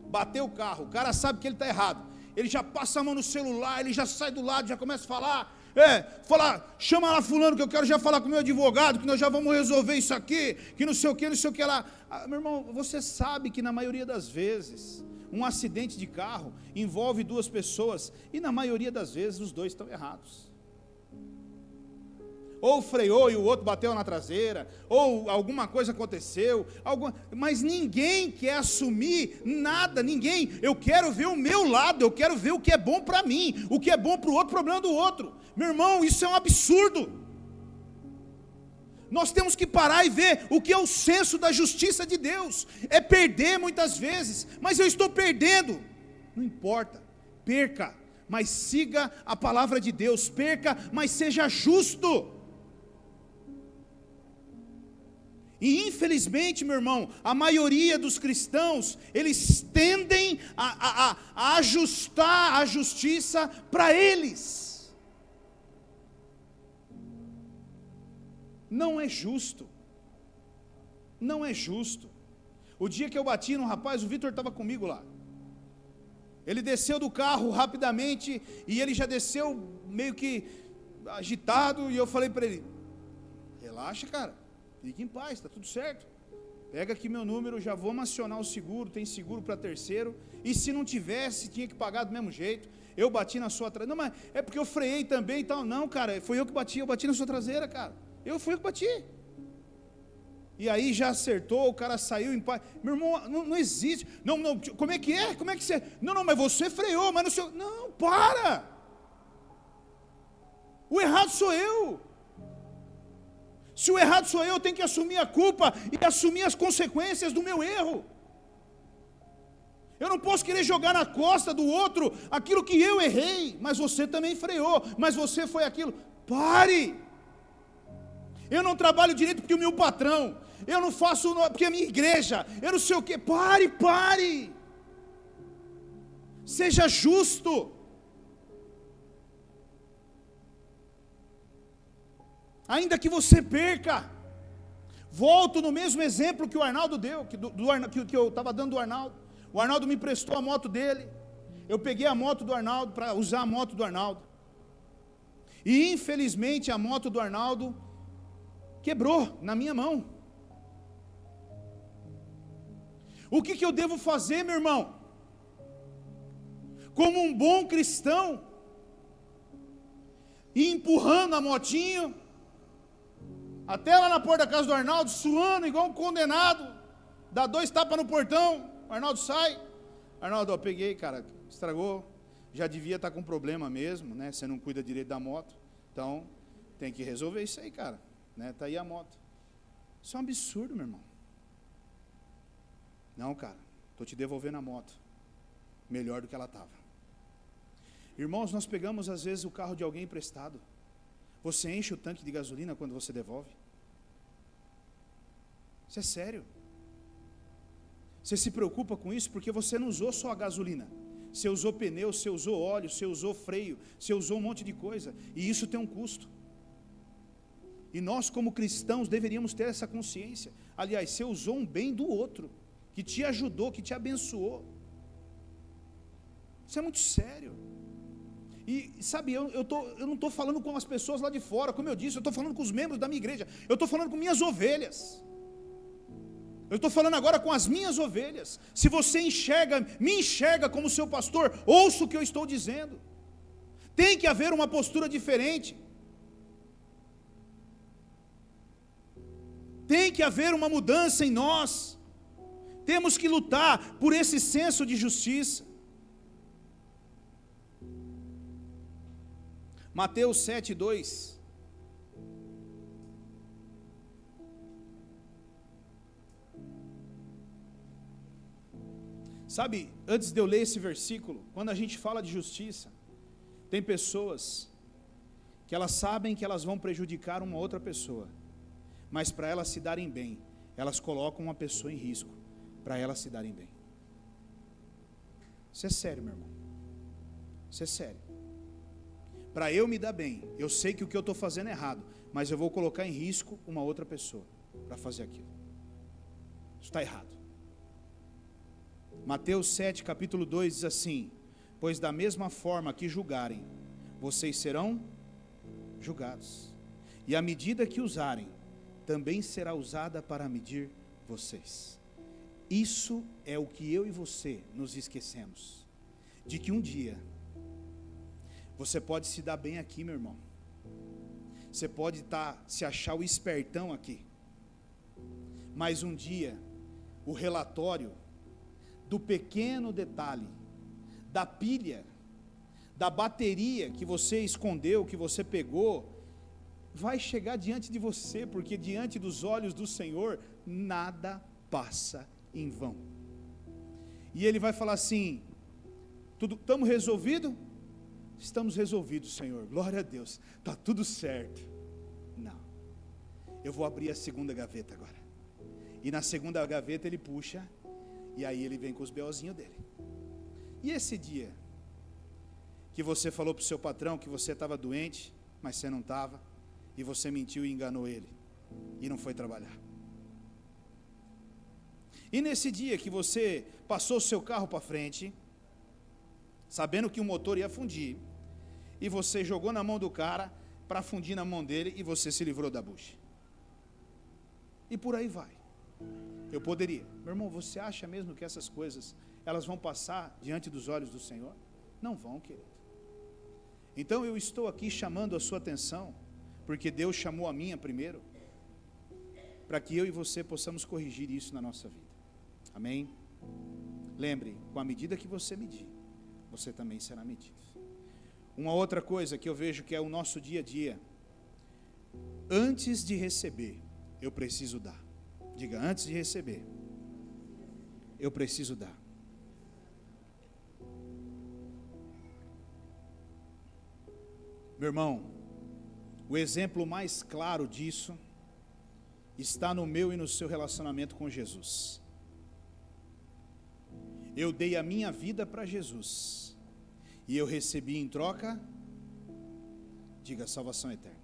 Bateu o carro, o cara sabe que ele está errado, ele já passa a mão no celular, ele já sai do lado, já começa a falar, chama lá fulano que eu quero já falar com o meu advogado, que nós já vamos resolver isso aqui, que não sei o que lá. Meu irmão, você sabe que na maioria das vezes, um acidente de carro envolve duas pessoas, e na maioria das vezes os dois estão errados. Ou freou e o outro bateu na traseira, ou alguma coisa aconteceu, mas ninguém quer assumir nada, ninguém. Eu quero ver o meu lado, eu quero ver o que é bom para mim, o que é bom para o outro, problema do outro. Meu irmão, isso é um absurdo. Nós temos que parar e ver o que é o senso da justiça de Deus. É perder muitas vezes, mas eu estou perdendo. Não importa, perca, mas siga a palavra de Deus. Perca, mas seja justo. E infelizmente, meu irmão, a maioria dos cristãos, eles tendem a ajustar a justiça para eles. Não é justo. Não é justo. O dia que eu bati no rapaz, o Vitor estava comigo lá. Ele desceu do carro rapidamente e ele já desceu meio que agitado, e eu falei para ele: relaxa, cara, fique em paz, está tudo certo. Pega aqui meu número, já vamos acionar o seguro, tem seguro para terceiro, e se não tivesse, tinha que pagar do mesmo jeito. Eu bati na sua traseira. Não, mas é porque eu freiei também e tal. Não, cara, foi eu bati na sua traseira, cara. Fui eu que bati. E aí já acertou, o cara saiu em paz. Meu irmão, não existe. Não, como é que é? Como é que você... Não, mas você freou, mas não sei... Não, para! O errado sou eu. Se o errado sou eu tenho que assumir a culpa e assumir as consequências do meu erro. Eu não posso querer jogar na costa do outro aquilo que eu errei, mas você também freou, mas você foi aquilo. Pare! Eu não trabalho direito porque o meu patrão, eu não faço porque a minha igreja, eu não sei o que. Pare! Seja justo. Ainda que você perca, volto no mesmo exemplo que o Arnaldo deu, que eu estava dando do Arnaldo. O Arnaldo me emprestou a moto dele, eu peguei a moto do Arnaldo para usar a moto do Arnaldo, e infelizmente a moto do Arnaldo quebrou na minha mão. O que eu devo fazer, meu irmão? Como um bom cristão, ir empurrando a motinho até lá na porta da casa do Arnaldo, suando igual um condenado, dá 2 tapas no portão, o Arnaldo sai. Arnaldo, eu peguei, cara, estragou, já devia estar com problema mesmo, né? Você não cuida direito da moto, então tem que resolver isso aí, cara, né? Tá aí a moto. Isso é um absurdo, meu irmão. Não, cara, estou te devolvendo a moto melhor do que ela estava. Irmãos, nós pegamos às vezes o carro de alguém emprestado. Você enche o tanque de gasolina quando você devolve? Isso é sério. Você se preocupa com isso porque você não usou só a gasolina. Você usou pneu, você usou óleo, você usou freio, você usou um monte de coisa. E isso tem um custo. E nós como cristãos deveríamos ter essa consciência. Aliás, você usou um bem do outro, que te ajudou, que te abençoou. Isso é muito sério. E sabe, eu não estou falando com as pessoas lá de fora, como eu disse, eu estou falando com os membros da minha igreja, eu estou falando com minhas ovelhas. Eu estou falando agora com as minhas ovelhas. Se você me enxerga como seu pastor, ouça o que eu estou dizendo. Tem que haver uma postura diferente. Tem que haver uma mudança em nós. Temos que lutar por esse senso de justiça. Mateus 7:2. Sabe, antes de eu ler esse versículo, quando a gente fala de justiça, tem pessoas que elas sabem que elas vão prejudicar uma outra pessoa, mas para elas se darem bem, elas colocam uma pessoa em risco, para elas se darem bem. Isso é sério, meu irmão. Isso é sério. Para eu me dar bem, eu sei que o que eu estou fazendo é errado, mas eu vou colocar em risco uma outra pessoa para fazer aquilo. Isso está errado. Mateus 7, capítulo 2 diz assim: pois da mesma forma que julgarem, vocês serão julgados, e a medida que usarem, também será usada para medir vocês. Isso é o que eu e você nos esquecemos, de que um dia, você pode se dar bem aqui, meu irmão. Você pode se achar o espertão aqui. Mas um dia, o relatório do pequeno detalhe, da pilha, da bateria que você escondeu, que você pegou, vai chegar diante de você, porque diante dos olhos do Senhor, nada passa em vão. E Ele vai falar assim: estamos resolvidos? Estamos resolvidos, Senhor, glória a Deus, está tudo certo. Não, eu vou abrir a segunda gaveta agora, e na segunda gaveta Ele puxa, e aí Ele vem com os B.O.zinhos dele. E esse dia, que você falou para o seu patrão que você estava doente, mas você não estava, e você mentiu e enganou ele, e não foi trabalhar. E nesse dia que você passou o seu carro para frente, sabendo que o motor ia fundir, e você jogou na mão do cara, para fundir na mão dele, e você se livrou da bucha. E por aí vai. Eu poderia, meu irmão, você acha mesmo que essas coisas, elas vão passar diante dos olhos do Senhor? Não vão, querido. Então eu estou aqui chamando a sua atenção, porque Deus chamou a minha primeiro, para que eu e você possamos corrigir isso na nossa vida. Amém? Lembre, com a medida que você medir, você também será medido. Uma outra coisa que eu vejo que é o nosso dia a dia: antes de receber, eu preciso dar. Diga, antes de receber, eu preciso dar. Meu irmão, o exemplo mais claro disso está no meu e no seu relacionamento com Jesus. Eu dei a minha vida para Jesus, e eu recebi em troca, diga, salvação eterna.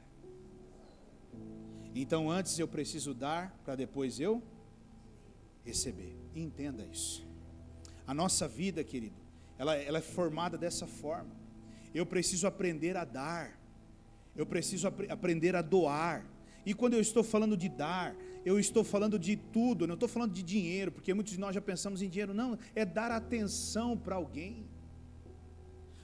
Então antes eu preciso dar, para depois eu receber. Entenda isso. A nossa vida, querido, ela é formada dessa forma. Eu preciso aprender a dar, eu preciso aprender a doar. E quando eu estou falando de dar, eu estou falando de tudo, não estou falando de dinheiro, porque muitos de nós já pensamos em dinheiro. Não, é dar atenção para alguém.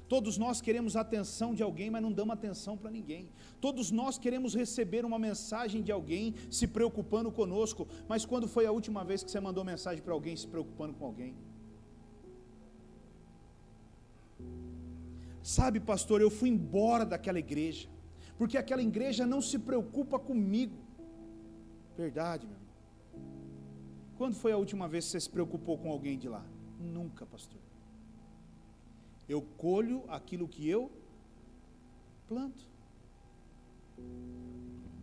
Todos nós queremos a atenção de alguém, mas não damos atenção para ninguém. Todos nós queremos receber uma mensagem de alguém se preocupando conosco, mas quando foi a última vez que você mandou mensagem para alguém se preocupando com alguém? Sabe, pastor, eu fui embora daquela igreja, porque aquela igreja não se preocupa comigo. Verdade, meu irmão. Quando foi a última vez que você se preocupou com alguém de lá? Nunca, pastor. Eu colho aquilo que eu planto.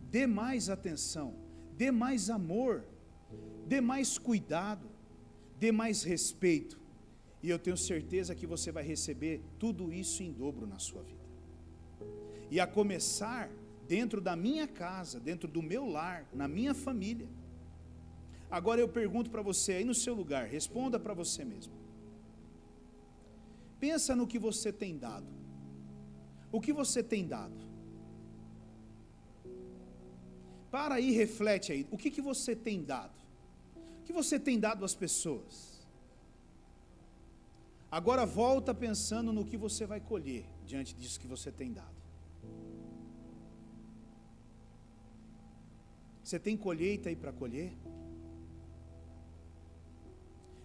Dê mais atenção, dê mais amor, dê mais cuidado, dê mais respeito, e eu tenho certeza que você vai receber tudo isso em dobro na sua vida. E a começar dentro da minha casa, dentro do meu lar, na minha família. Agora eu pergunto para você aí no seu lugar, responda para você mesmo. Pensa no que você tem dado. O que você tem dado? Para aí, reflete aí. O que você tem dado? O que você tem dado às pessoas? Agora volta pensando no que você vai colher diante disso que você tem dado. Você tem colheita aí para colher?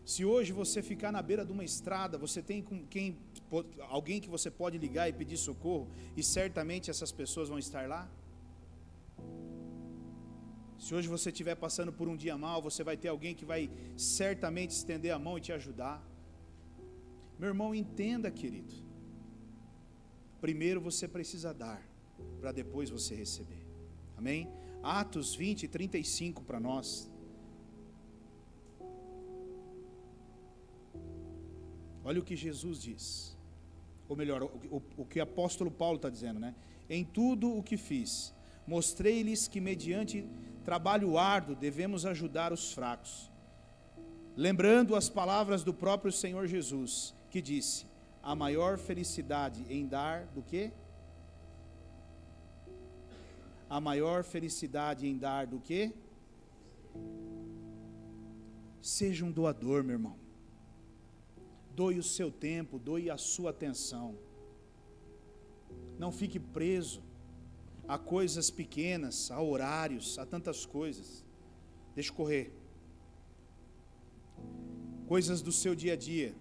Se hoje você ficar na beira de uma estrada, você tem alguém que você pode ligar e pedir socorro, e certamente essas pessoas vão estar lá? Se hoje você estiver passando por um dia mal, você vai ter alguém que vai certamente estender a mão e te ajudar. Meu irmão, entenda, querido. Primeiro você precisa dar, para depois você receber. Amém? Atos 20, 35 para nós. Olha o que Jesus diz, ou melhor, o que o apóstolo Paulo está dizendo, né? Em tudo o que fiz, mostrei-lhes que mediante trabalho árduo devemos ajudar os fracos, lembrando as palavras do próprio Senhor Jesus, que disse: a maior felicidade em dar do que? A maior felicidade em dar do que? Seja um doador, meu irmão. Doe o seu tempo, doe a sua atenção. Não fique preso a coisas pequenas, a horários, a tantas coisas. Deixa correr. Coisas do seu dia a dia.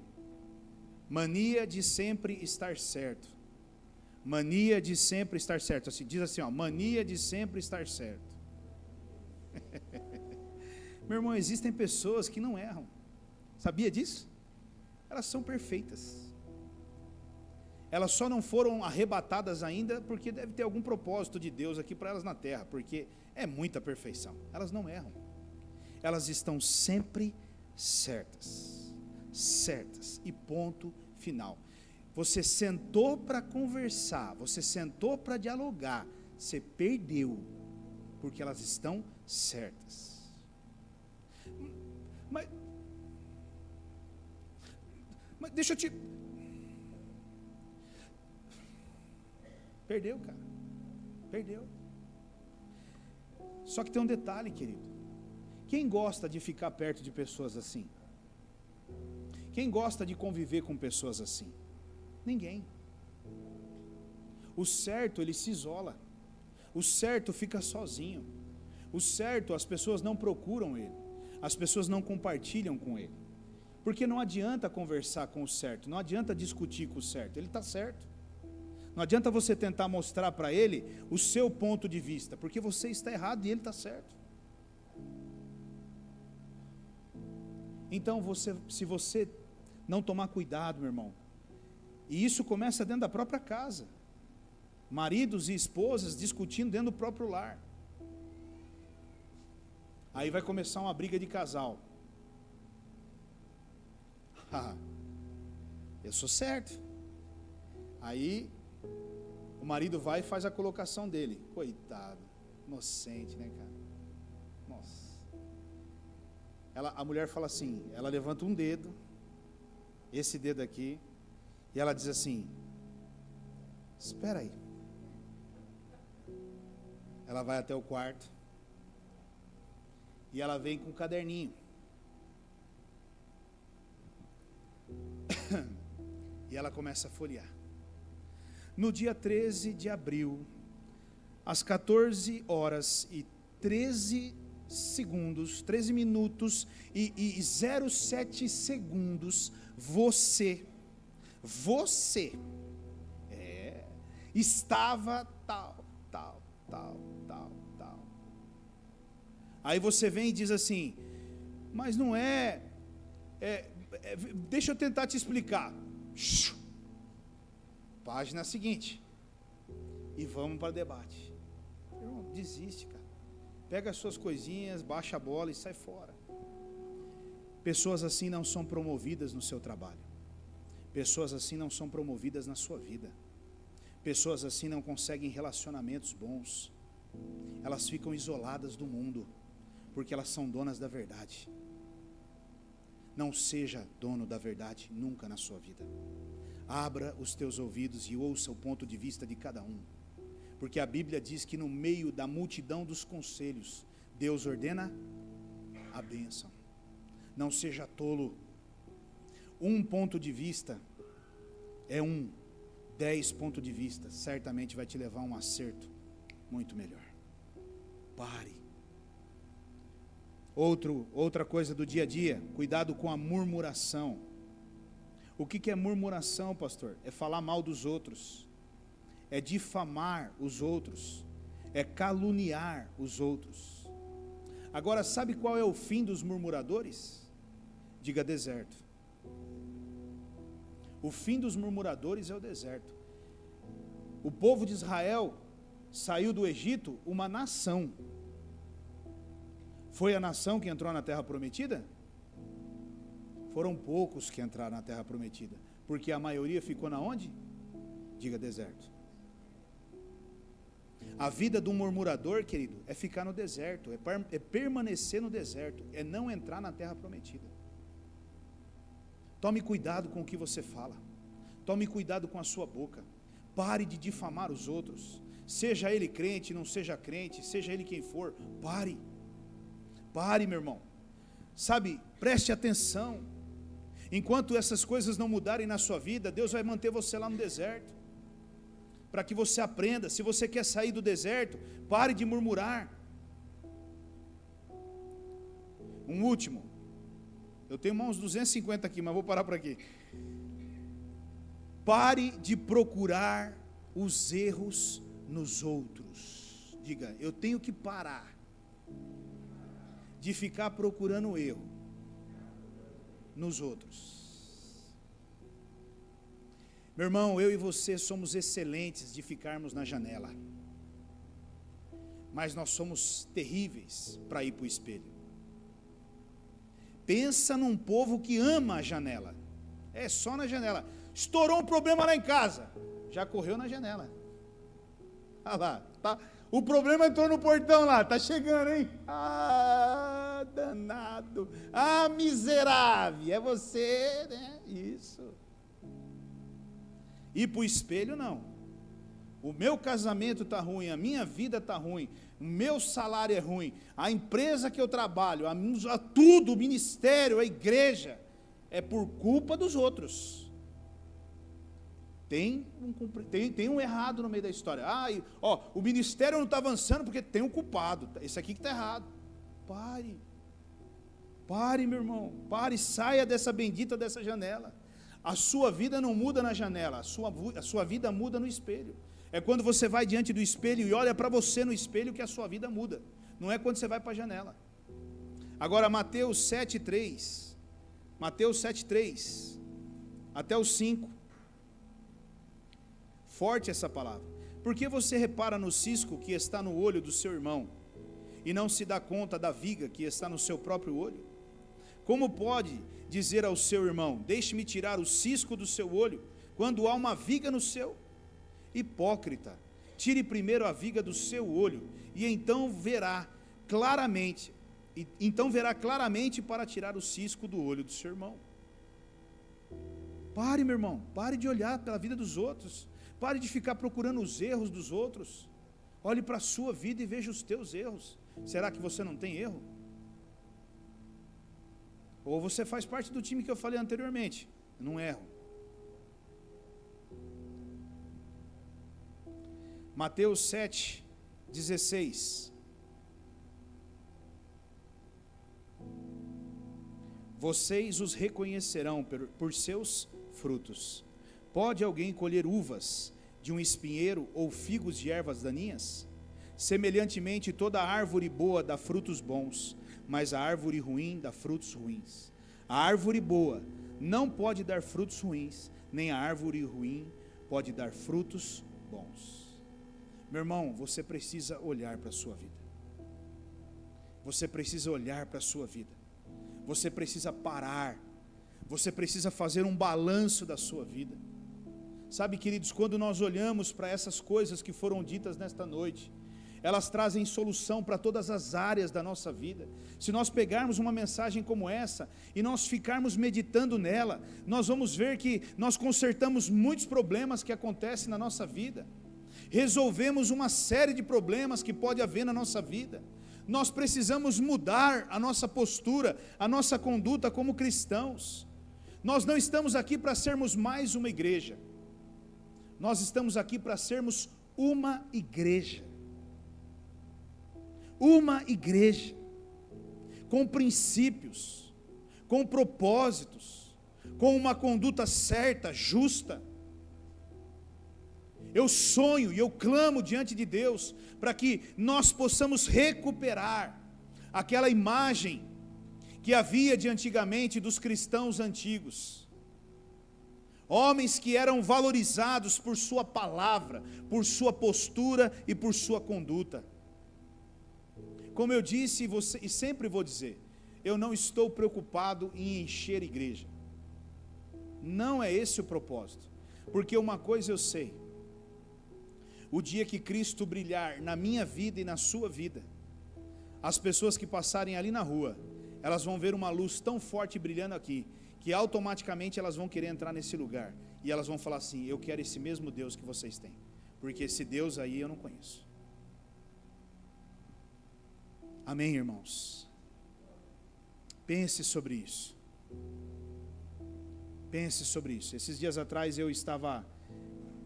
Mania de sempre estar certo. Mania de sempre estar certo. Assim, diz assim, ó, mania de sempre estar certo. Meu irmão, existem pessoas que não erram. Sabia disso? Elas são perfeitas. Elas só não foram arrebatadas ainda porque deve ter algum propósito de Deus aqui para elas na terra, porque é muita perfeição. Elas não erram. Elas estão sempre certas. Certas. E ponto final. Você sentou para conversar, você sentou para dialogar, você perdeu, porque elas estão certas. Mas deixa eu te... Perdeu, cara. Perdeu. Só que tem um detalhe, querido. Quem gosta de ficar perto de pessoas assim? Quem gosta de conviver com pessoas assim? Ninguém. O certo, ele se isola. O certo fica sozinho. O certo, as pessoas não procuram ele. As pessoas não compartilham com ele. Porque não adianta conversar com o certo, não adianta discutir com o certo, ele está certo. Não adianta você tentar mostrar para ele o seu ponto de vista, porque você está errado e ele está certo. Então, se você não tomar cuidado, meu irmão, e isso começa dentro da própria casa, maridos e esposas discutindo dentro do próprio lar, aí vai começar uma briga de casal. Eu sou certo. Aí o marido vai e faz a colocação dele. Coitado, inocente, né, cara? Nossa. A mulher fala assim, ela levanta um dedo, esse dedo aqui, e ela diz assim: espera aí. Ela vai até o quarto e ela vem com um caderninho. E ela começa a folhear. No dia 13 de abril, às 14 horas e 13 segundos, 13 minutos e 07 segundos, você estava tal. Aí você vem e diz assim, mas não deixa eu tentar te explicar. Página seguinte. E vamos para o debate. Irmão, desiste, cara. Pega as suas coisinhas, baixa a bola e sai fora. Pessoas assim não são promovidas no seu trabalho. Pessoas assim não são promovidas na sua vida. Pessoas assim não conseguem relacionamentos bons. Elas ficam isoladas do mundo, porque elas são donas da verdade. Não seja dono da verdade nunca na sua vida. Abra os teus ouvidos e ouça o ponto de vista de cada um. Porque a Bíblia diz que no meio da multidão dos conselhos, Deus ordena a bênção. Não seja tolo. Um ponto de vista é 10 pontos de vista certamente vai te levar a um acerto muito melhor. Pare. Outra coisa do dia a dia, cuidado com a murmuração. O que é murmuração, pastor? É falar mal dos outros, é difamar os outros, é caluniar os outros. Agora, sabe qual é o fim dos murmuradores? Diga deserto. O fim dos murmuradores é o deserto. O povo de Israel saiu do Egito uma nação. Foi a nação que entrou na terra prometida? Foram poucos que entraram na terra prometida, porque a maioria ficou na onde? Diga deserto. A vida do murmurador, querido, é ficar no deserto, é permanecer no deserto, é não entrar na terra prometida. Tome cuidado com o que você fala. Tome cuidado com a sua boca. Pare de difamar os outros. Seja ele crente, não seja crente, seja ele quem for, pare. Pare, meu irmão. Sabe, preste atenção. Enquanto essas coisas não mudarem na sua vida, Deus vai manter você lá no deserto. Para que você aprenda. Se você quer sair do deserto, pare de murmurar. Um último. Eu tenho uns 250 aqui, mas vou parar por aqui. Pare de procurar os erros nos outros. Diga, eu tenho que parar de ficar procurando erro nos outros. Meu irmão, eu e você somos excelentes de ficarmos na janela, mas nós somos terríveis para ir para o espelho. Pensa num povo que ama a janela, é só na janela. Estourou um problema lá em casa, já correu na janela. Olha lá, tá, o problema entrou no portão lá, tá chegando, hein? Ah, danado, ah, miserável, é você, né? Isso. Ir para o espelho, não. O meu casamento está ruim, a minha vida está ruim, o meu salário é ruim, a empresa que eu trabalho, tudo, o ministério, a igreja, é por culpa dos outros. Tem um errado no meio da história. O ministério não está avançando porque tem um culpado. Esse aqui que está errado. Pare, meu irmão. Pare, saia dessa bendita dessa janela. A sua vida não muda na janela, a sua vida muda no espelho. É quando você vai diante do espelho e olha para você no espelho que a sua vida muda. Não é quando você vai para a janela. Agora, Mateus 7,3. Mateus 7,3 até o 5. Forte essa palavra. Por que você repara no cisco que está no olho do seu irmão e não se dá conta da viga que está no seu próprio olho? Como pode dizer ao seu irmão, deixe-me tirar o cisco do seu olho, quando há uma viga no seu? Hipócrita, tire primeiro a viga do seu olho, e então verá claramente para tirar o cisco do olho do seu irmão. Pare, meu irmão, pare de olhar pela vida dos outros, pare de ficar procurando os erros dos outros, olhe para a sua vida e veja os teus erros. Será que você não tem erro? Ou você faz parte do time que eu falei anteriormente, eu não erro. Mateus 7,16. Vocês os reconhecerão por seus frutos. Pode alguém colher uvas de um espinheiro ou figos de ervas daninhas? Semelhantemente, toda árvore boa dá frutos bons, mas a árvore ruim dá frutos ruins. A árvore boa não pode dar frutos ruins, nem a árvore ruim pode dar frutos bons. Meu irmão, você precisa olhar para a sua vida. Você precisa olhar para a sua vida. Você precisa parar. Você precisa fazer um balanço da sua vida. Sabe, queridos, quando nós olhamos para essas coisas que foram ditas nesta noite, elas trazem solução para todas as áreas da nossa vida. Se nós pegarmos uma mensagem como essa e nós ficarmos meditando nela, nós vamos ver que nós consertamos muitos problemas que acontecem na nossa vida. Resolvemos uma série de problemas que pode haver na nossa vida. Nós precisamos mudar a nossa postura, a nossa conduta como cristãos. Nós não estamos aqui para sermos mais uma igreja. Nós estamos aqui para sermos uma igreja. Uma igreja com princípios, com propósitos, com uma conduta certa, justa. Eu sonho e eu clamo diante de Deus para que nós possamos recuperar aquela imagem que havia de antigamente dos cristãos antigos. Homens que eram valorizados por sua palavra, por sua postura e por sua conduta. Como eu disse e sempre vou dizer, eu não estou preocupado em encher a igreja. Não é esse o propósito. Porque uma coisa eu sei, o dia que Cristo brilhar na minha vida e na sua vida, as pessoas que passarem ali na rua, elas vão ver uma luz tão forte brilhando aqui, que automaticamente elas vão querer entrar nesse lugar, e elas vão falar assim, eu quero esse mesmo Deus que vocês têm, porque esse Deus aí eu não conheço. Amém, irmãos? Pense sobre isso. Pense sobre isso. Esses dias atrás eu estava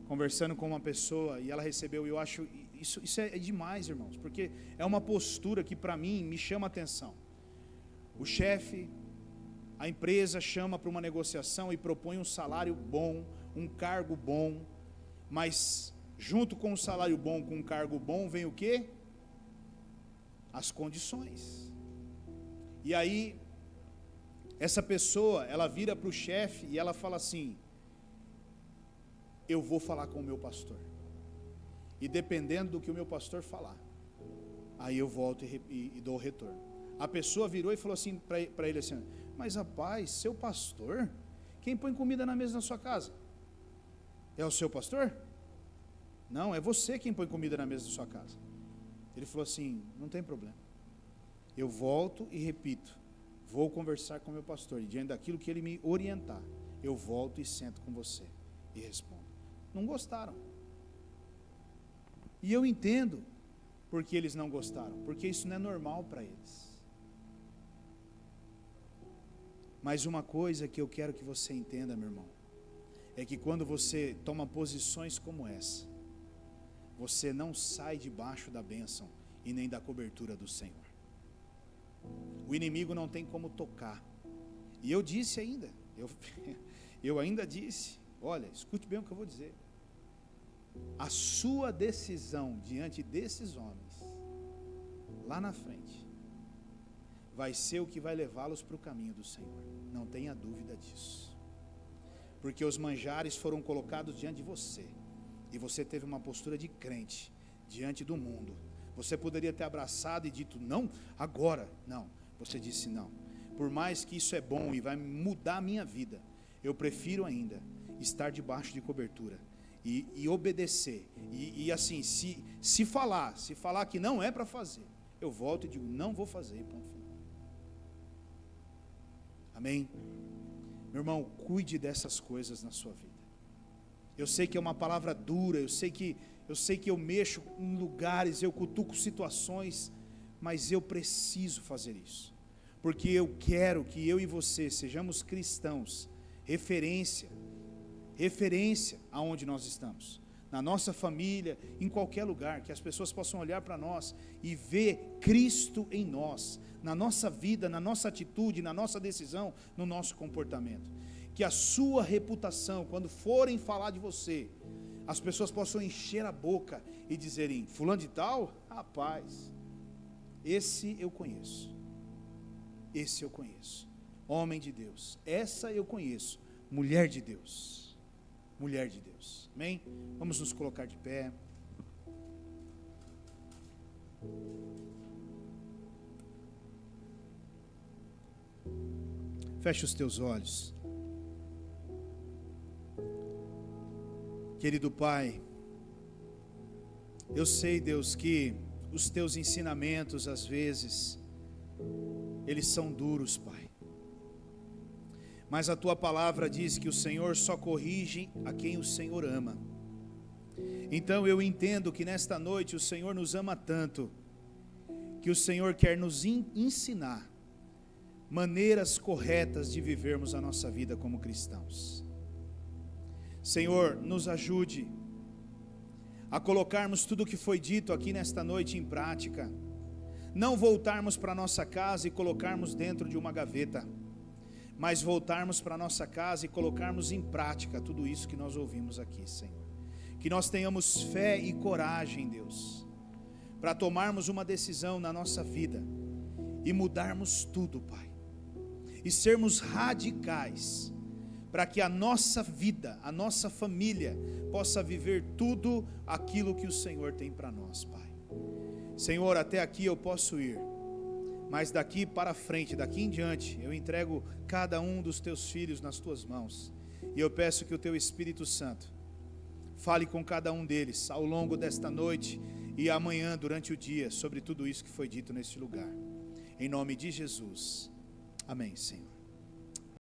conversando com uma pessoa e ela recebeu, e eu acho, isso é demais, irmãos, porque é uma postura que para mim me chama a atenção. O chefe, a empresa chama para uma negociação e propõe um salário bom, um cargo bom, mas Junto com um salário bom, com um cargo bom, vem o quê? As condições. E aí, essa pessoa, ela vira para o chefe e ela fala assim: eu vou falar com o meu pastor. E dependendo do que o meu pastor falar, aí eu volto e dou o retorno. A pessoa virou e falou assim para ele assim: mas rapaz, seu pastor, quem põe comida na mesa na sua casa? É o seu pastor? Não, é você quem põe comida na mesa da sua casa. Ele falou assim: não tem problema. Eu volto e repito, vou conversar com o meu pastor, e diante daquilo que ele me orientar, eu volto e sento com você e respondo. Não gostaram. E eu entendo porque eles não gostaram, porque isso não é normal para eles. Mas uma coisa que eu quero que você entenda, meu irmão, é que quando você toma posições como essa, você não sai debaixo da bênção e nem da cobertura do Senhor. O inimigo não tem como tocar. E eu disse ainda, eu ainda disse, olha, escute bem o que eu vou dizer. A sua decisão diante desses homens, lá na frente, vai ser o que vai levá-los para o caminho do Senhor. Não tenha dúvida disso. Porque os manjares foram colocados diante de você, e você teve uma postura de crente diante do mundo. Você poderia ter abraçado e dito: não, agora, não. Você disse: não, por mais que isso é bom e vai mudar a minha vida, eu prefiro ainda estar debaixo de cobertura e obedecer, e assim, se falar que não é para fazer, eu volto e digo: não vou fazer, e ponto final. Amém? Meu irmão, cuide dessas coisas na sua vida. Eu sei que é uma palavra dura, eu sei que eu mexo em lugares, eu cutuco situações, mas eu preciso fazer isso, porque eu quero que eu e você sejamos cristãos, referência aonde nós estamos, na nossa família, em qualquer lugar, que as pessoas possam olhar para nós e ver Cristo em nós, na nossa vida, na nossa atitude, na nossa decisão, no nosso comportamento. Que a sua reputação, quando forem falar de você, as pessoas possam encher a boca e dizerem: fulano de tal, rapaz, esse eu conheço, homem de Deus, essa eu conheço, mulher de Deus, amém? Vamos nos colocar de pé. Feche os teus olhos. Querido Pai, eu sei, Deus, que os teus ensinamentos, às vezes, eles são duros, Pai. Mas a tua palavra diz que o Senhor só corrige a quem o Senhor ama. Então eu entendo que nesta noite o Senhor nos ama tanto, que o Senhor quer nos ensinar maneiras corretas de vivermos a nossa vida como cristãos. Senhor, nos ajude a colocarmos tudo o que foi dito aqui nesta noite em prática, não voltarmos para nossa casa e colocarmos dentro de uma gaveta, mas voltarmos para nossa casa e colocarmos em prática tudo isso que nós ouvimos aqui, Senhor. Que nós tenhamos fé e coragem, Deus, para tomarmos uma decisão na nossa vida e mudarmos tudo, Pai, e sermos radicais, para que a nossa vida, a nossa família, possa viver tudo aquilo que o Senhor tem para nós, Pai. Senhor, até aqui eu posso ir, mas daqui para frente, daqui em diante, eu entrego cada um dos teus filhos nas tuas mãos, e eu peço que o teu Espírito Santo fale com cada um deles ao longo desta noite e amanhã durante o dia, sobre tudo isso que foi dito neste lugar, em nome de Jesus, amém, Senhor.